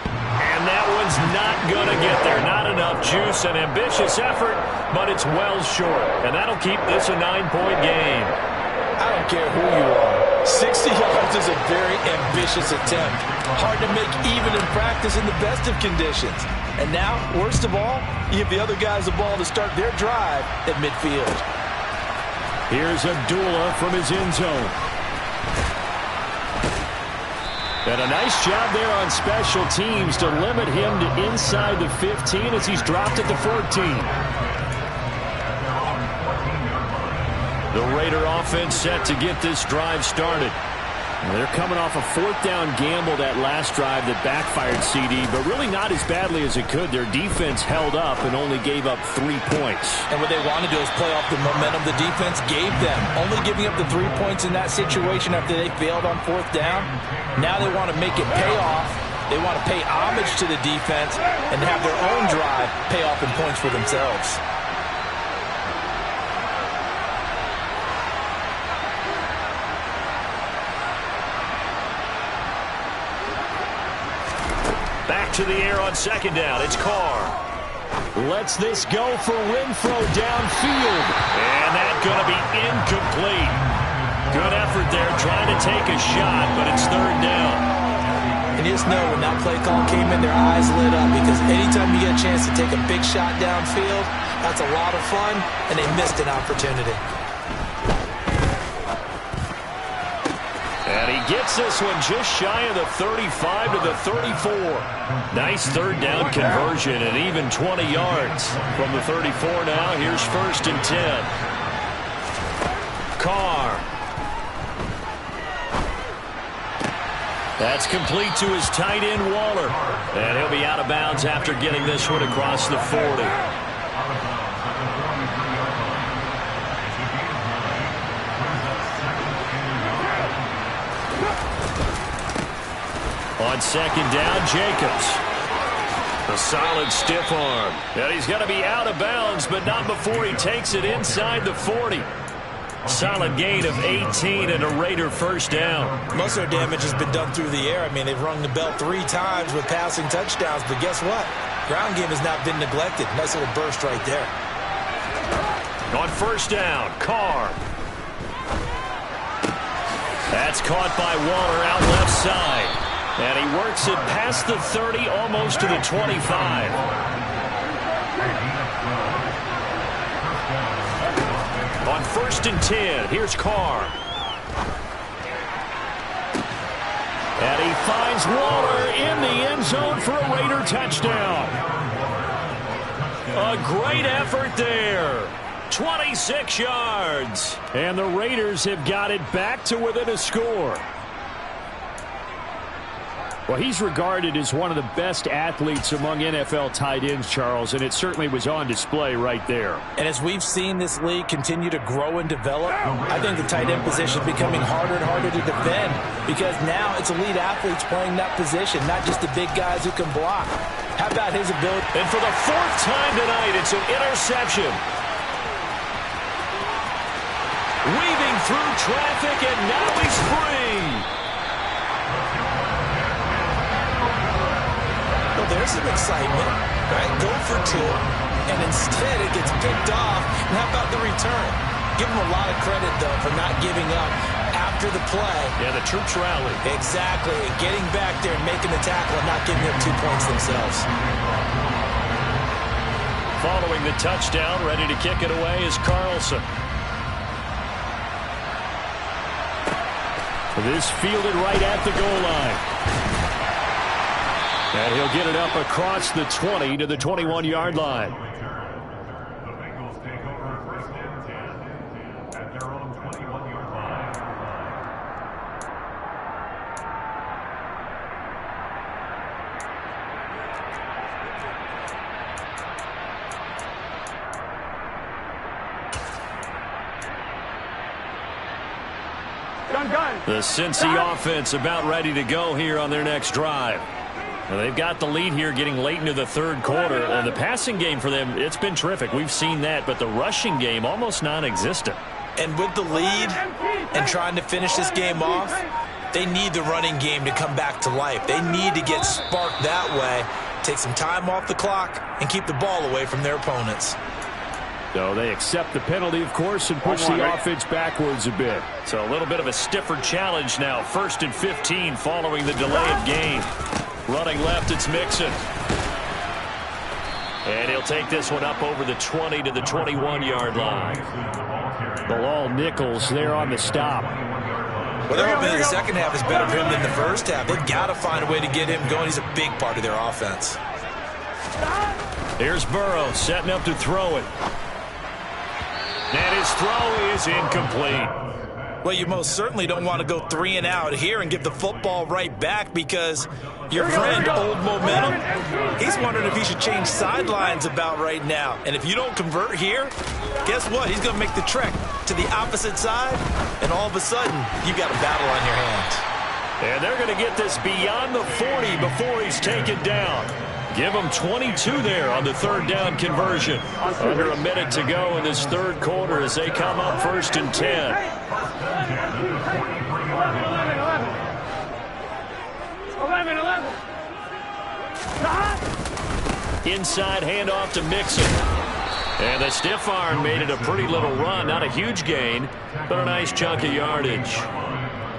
And that one's not going to get there. Not enough juice, an ambitious effort, but it's well short. And that'll keep this a 9-point game. I don't care who you are. 60 yards is a very ambitious attempt. Hard to make even in practice in the best of conditions. And now, worst of all, you give the other guys the ball to start their drive at midfield. Here's Abdullah from his end zone. And a nice job there on special teams to limit him to inside the 15 as he's dropped at the 14. The Raider offense set to get this drive started. They're coming off a fourth down gamble that last drive that backfired CD, but really not as badly as it could. Their defense held up and only gave up 3 points. And what they want to do is play off the momentum the defense gave them. Only giving up the 3 points in that situation after they failed on fourth down. Now they want to make it pay off. They want to pay homage to the defense and have their own drive pay off in points for themselves. Back to the air on second down. It's Carr. Lets this go for Renfro downfield. And that's going to be incomplete. Good effort there trying to take a shot, but it's third down. And you just know when that play call came in, their eyes lit up because anytime you get a chance to take a big shot downfield, that's a lot of fun, and they missed an opportunity. And he gets this one just shy of the 35 to the 34. Nice third down conversion and even 20 yards. From the 34 now, here's 1st and 10. Carr. That's complete to his tight end, Waller. And he'll be out of bounds after getting this one across the 40. On second down, Jacobs. A solid stiff arm. And he's going to be out of bounds, but not before he takes it inside the 40. Solid gain of 18 and a Raider first down. Most of their damage has been done through the air. I mean, they've rung the bell 3 times with passing touchdowns, but guess what? Ground game has not been neglected. Nice little burst right there. On first down, Carr. That's caught by Waller out left side. And he works it past the 30, almost to the 25. On 1st and 10, here's Carr. And he finds Waller in the end zone for a Raider touchdown. A great effort there. 26 yards. And the Raiders have got it back to within a score. Well, he's regarded as one of the best athletes among NFL tight ends, Charles, and it certainly was on display right there. And as we've seen this league continue to grow and develop, I think the tight end position is becoming harder and harder to defend because now it's elite athletes playing that position, not just the big guys who can block. How about his ability? And for the 4th time tonight, it's an interception. Weaving through traffic, and now he's free. There's some excitement, right? Go for 2, and instead it gets picked off. And how about the return? Give him a lot of credit, though, for not giving up after the play. Yeah, the troops rally. Exactly. Getting back there and making the tackle and not giving up 2 points themselves. Following the touchdown, ready to kick it away is Carlson. This fielded right at the goal line. And he'll get it up across the 20 to the 21-yard line. The Bengals take over 1st and 10 at their own 21-yard line. Gun. The Cincy offense about ready to go here on their next drive. Well, they've got the lead here getting late into the third quarter. The passing game for them, it's been terrific. We've seen that, but the rushing game almost non-existent. And with the lead and trying to finish this game off, they need the running game to come back to life. They need to get sparked that way, take some time off the clock, and keep the ball away from their opponents. So they accept the penalty, of course, and push the offense backwards a bit. So a little bit of a stiffer challenge now. 1st and 15 following the delay of game. Running left, it's Mixon. And he'll take this one up over the 20 to the 21-yard line. Bilal Nichols there on the stop. Well, they're hoping the second half is better for him than the first half. They've got to find a way to get him going. He's a big part of their offense. Here's Burrow setting up to throw it. And his throw is incomplete. Well, you most certainly don't want to go 3 and out here and give the football right back because your friend, Old Momentum, he's wondering if he should change sidelines about right now. And if you don't convert here, guess what? He's going to make the trek to the opposite side, and all of a sudden, you've got a battle on your hands. And they're going to get this beyond the 40 before he's taken down. Give him 22 there on the third down conversion. Under a minute to go in this third quarter as they come up 1st and 10. 11. Inside handoff to Mixon. And the stiff arm made it a pretty little run. Not a huge gain, but a nice chunk of yardage.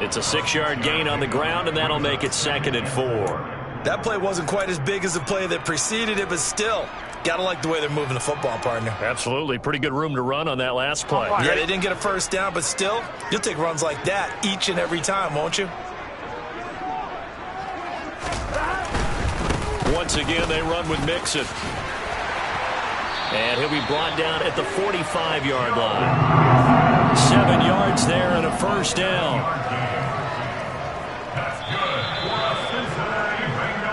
It's a 6-yard gain on the ground, and that'll make it 2nd and 4. That play wasn't quite as big as the play that preceded it, but still, got to like the way they're moving the football, partner. Absolutely. Pretty good room to run on that last play. Yeah, they didn't get a first down, but still, you'll take runs like that each and every time, won't you? Once again, they run with Mixon. And he'll be brought down at the 45-yard line. 7 yards there and a first down.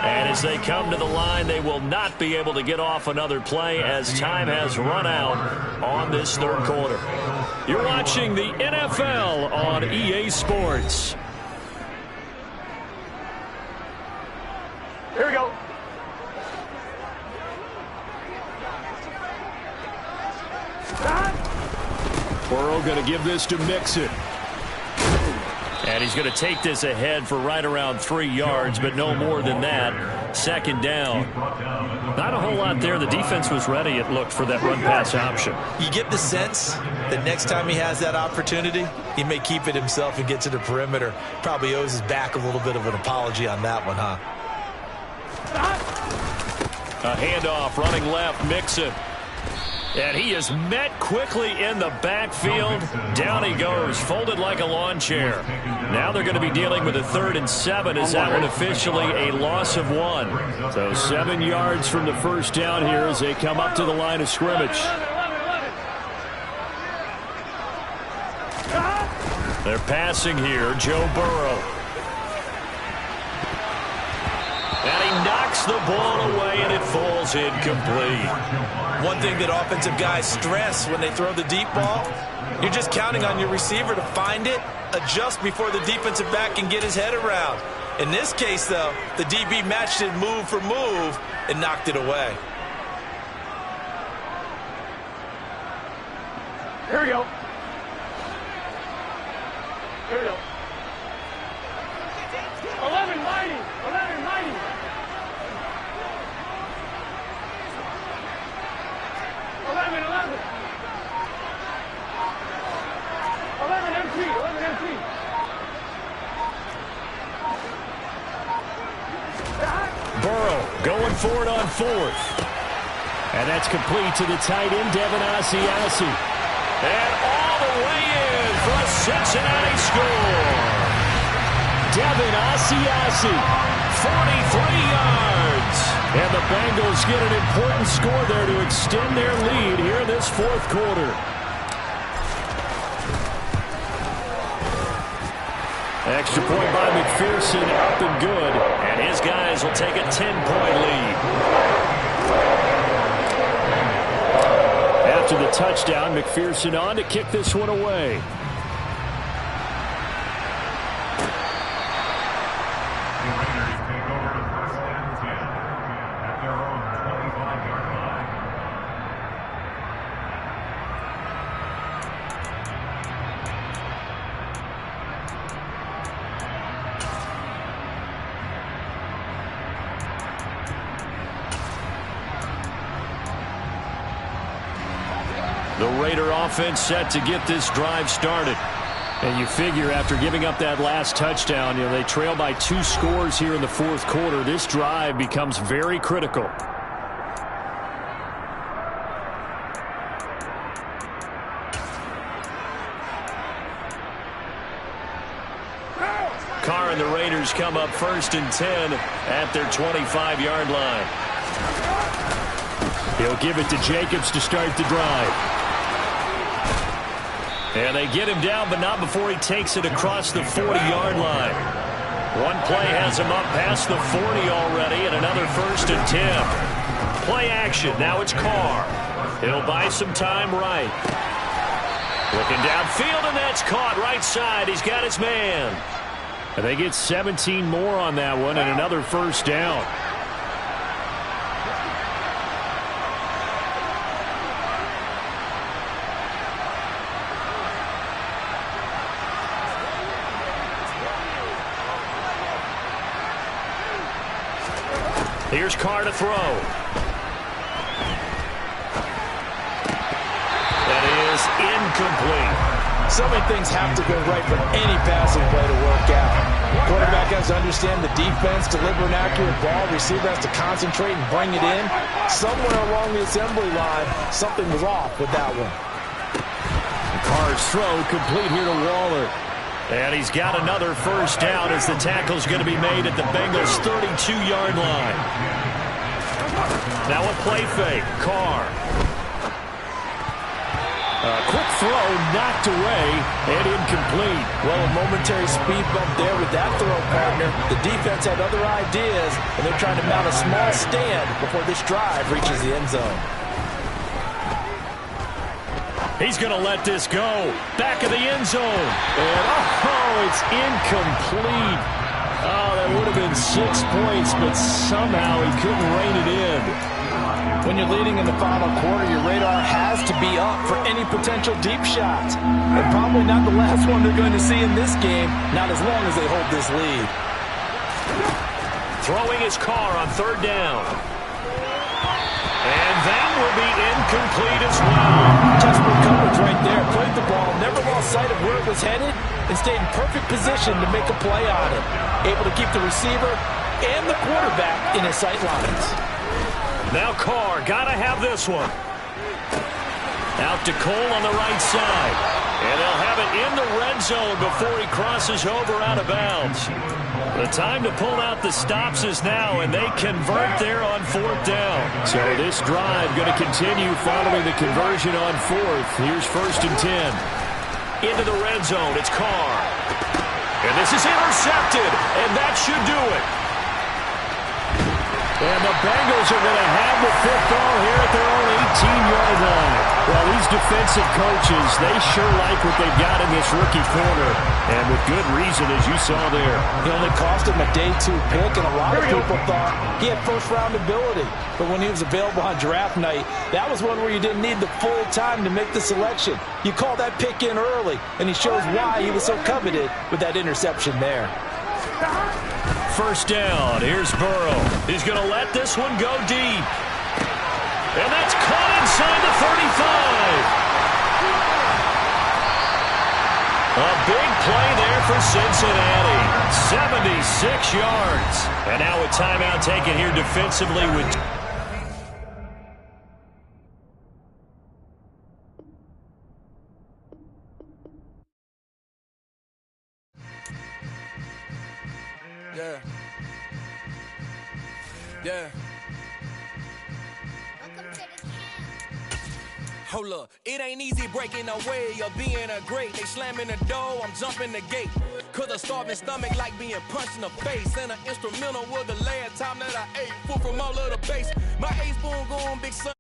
And as they come to the line, they will not be able to get off another play as time has run out on this third quarter. You're watching the NFL on EA Sports. Here we go. Burrow going to give this to Mixon. And he's going to take this ahead for right around 3 yards, but no more than that. 2nd down. Not a whole lot there. The defense was ready, it looked, for that run-pass option. You get the sense that next time he has that opportunity, he may keep it himself and get to the perimeter. Probably owes his back a little bit of an apology on that one, huh? A handoff, running left, Mixon. And he is met quickly in the backfield. Down he goes, folded like a lawn chair. Now they're going to be dealing with a 3rd and 7 as that one officially a loss of 1. So 7 yards from the first down here as they come up to the line of scrimmage. They're passing here, Joe Burrow. And he knocks the ball away, and it falls incomplete. One thing that offensive guys stress when they throw the deep ball, you're just counting on your receiver to find it, adjust before the defensive back can get his head around. In this case, though, the DB matched it move for move and knocked it away. Here we go. Here we go. 11 mighty. 11 mighty. 11 empty. 11 empty. Burrow going for it on 4th. And that's complete to the tight end, Devin Asiasi. And all the way in for a Cincinnati score. Devin Asiasi, 43 yards. And the Bengals get an important score there to extend their lead here in this 4th quarter. Extra point by McPherson, up and good. And his guys will take a 10-point lead. After the touchdown, McPherson on to kick this one away. The Raider offense set to get this drive started. And you figure after giving up that last touchdown, they trail by 2 scores here in the fourth quarter. This drive becomes very critical. Carr and the Raiders come up 1st and 10 at their 25-yard line. He'll give it to Jacobs to start the drive. And they get him down, but not before he takes it across the 40-yard line. One play has him up past the 40 already, and another 1st and 10. Play action. Now it's Carr. He'll buy some time right. Looking downfield, and that's caught right side. He's got his man. And they get 17 more on that one, and another 1st down. Here's Carr to throw. That is incomplete. So many things have to go right for any passing play to work out. Quarterback has to understand the defense, deliver an accurate ball. Receiver has to concentrate and bring it in. Somewhere along the assembly line, something was off with that one. Carr's throw complete here to Waller. And he's got another 1st down as the tackle's going to be made at the Bengals' 32-yard line. Now a play fake. Carr. A quick throw knocked away and incomplete. Well, a momentary speed bump there with that throw, partner. The defense had other ideas, and they're trying to mount a small stand before this drive reaches the end zone. He's going to let this go. Back of the end zone. And, it's incomplete. Oh, that would have been 6 points, but somehow he couldn't rein it in. When you're leading in the final quarter, your radar has to be up for any potential deep shots. And probably not the last one they're going to see in this game, not as long as they hold this lead. Throwing his Carr on 3rd down. And that will be incomplete as well. Textbook coverage right there. Played the ball, never lost sight of where it was headed, and stayed in perfect position to make a play on it. Able to keep the receiver and the quarterback in his sight lines. Now Carr, gotta have this one. Out to Cole on the right side. And they'll have it in the red zone before he crosses over out of bounds. The time to pull out the stops is now, and they convert there on 4th down. So this drive going to continue following the conversion on 4th. Here's 1st and 10. Into the red zone, it's Carr. And this is intercepted, and that should do it. And the Bengals are going to have the 5th ball here at their own 18-yard line. Well, these defensive coaches, they sure like what they've got in this rookie corner. And with good reason, as you saw there. He only cost him a day 2 pick, and a lot of people thought he had 1st-round ability. But when he was available on draft night, that was one where you didn't need the full time to make the selection. You call that pick in early, and he shows why he was so coveted with that interception there. 1st down. Here's Burrow. He's going to let this one go deep. And that's caught inside the 35. A big play there for Cincinnati. 76 yards. And now a timeout taken here defensively with... Yeah. Hold up, it ain't easy breaking away or being a great. They slamming the door, I'm jumping the gate. Cause a starving stomach like being punched in the face. And an instrumental was the last time that I ate food from all of the base. My ace spoon going big son.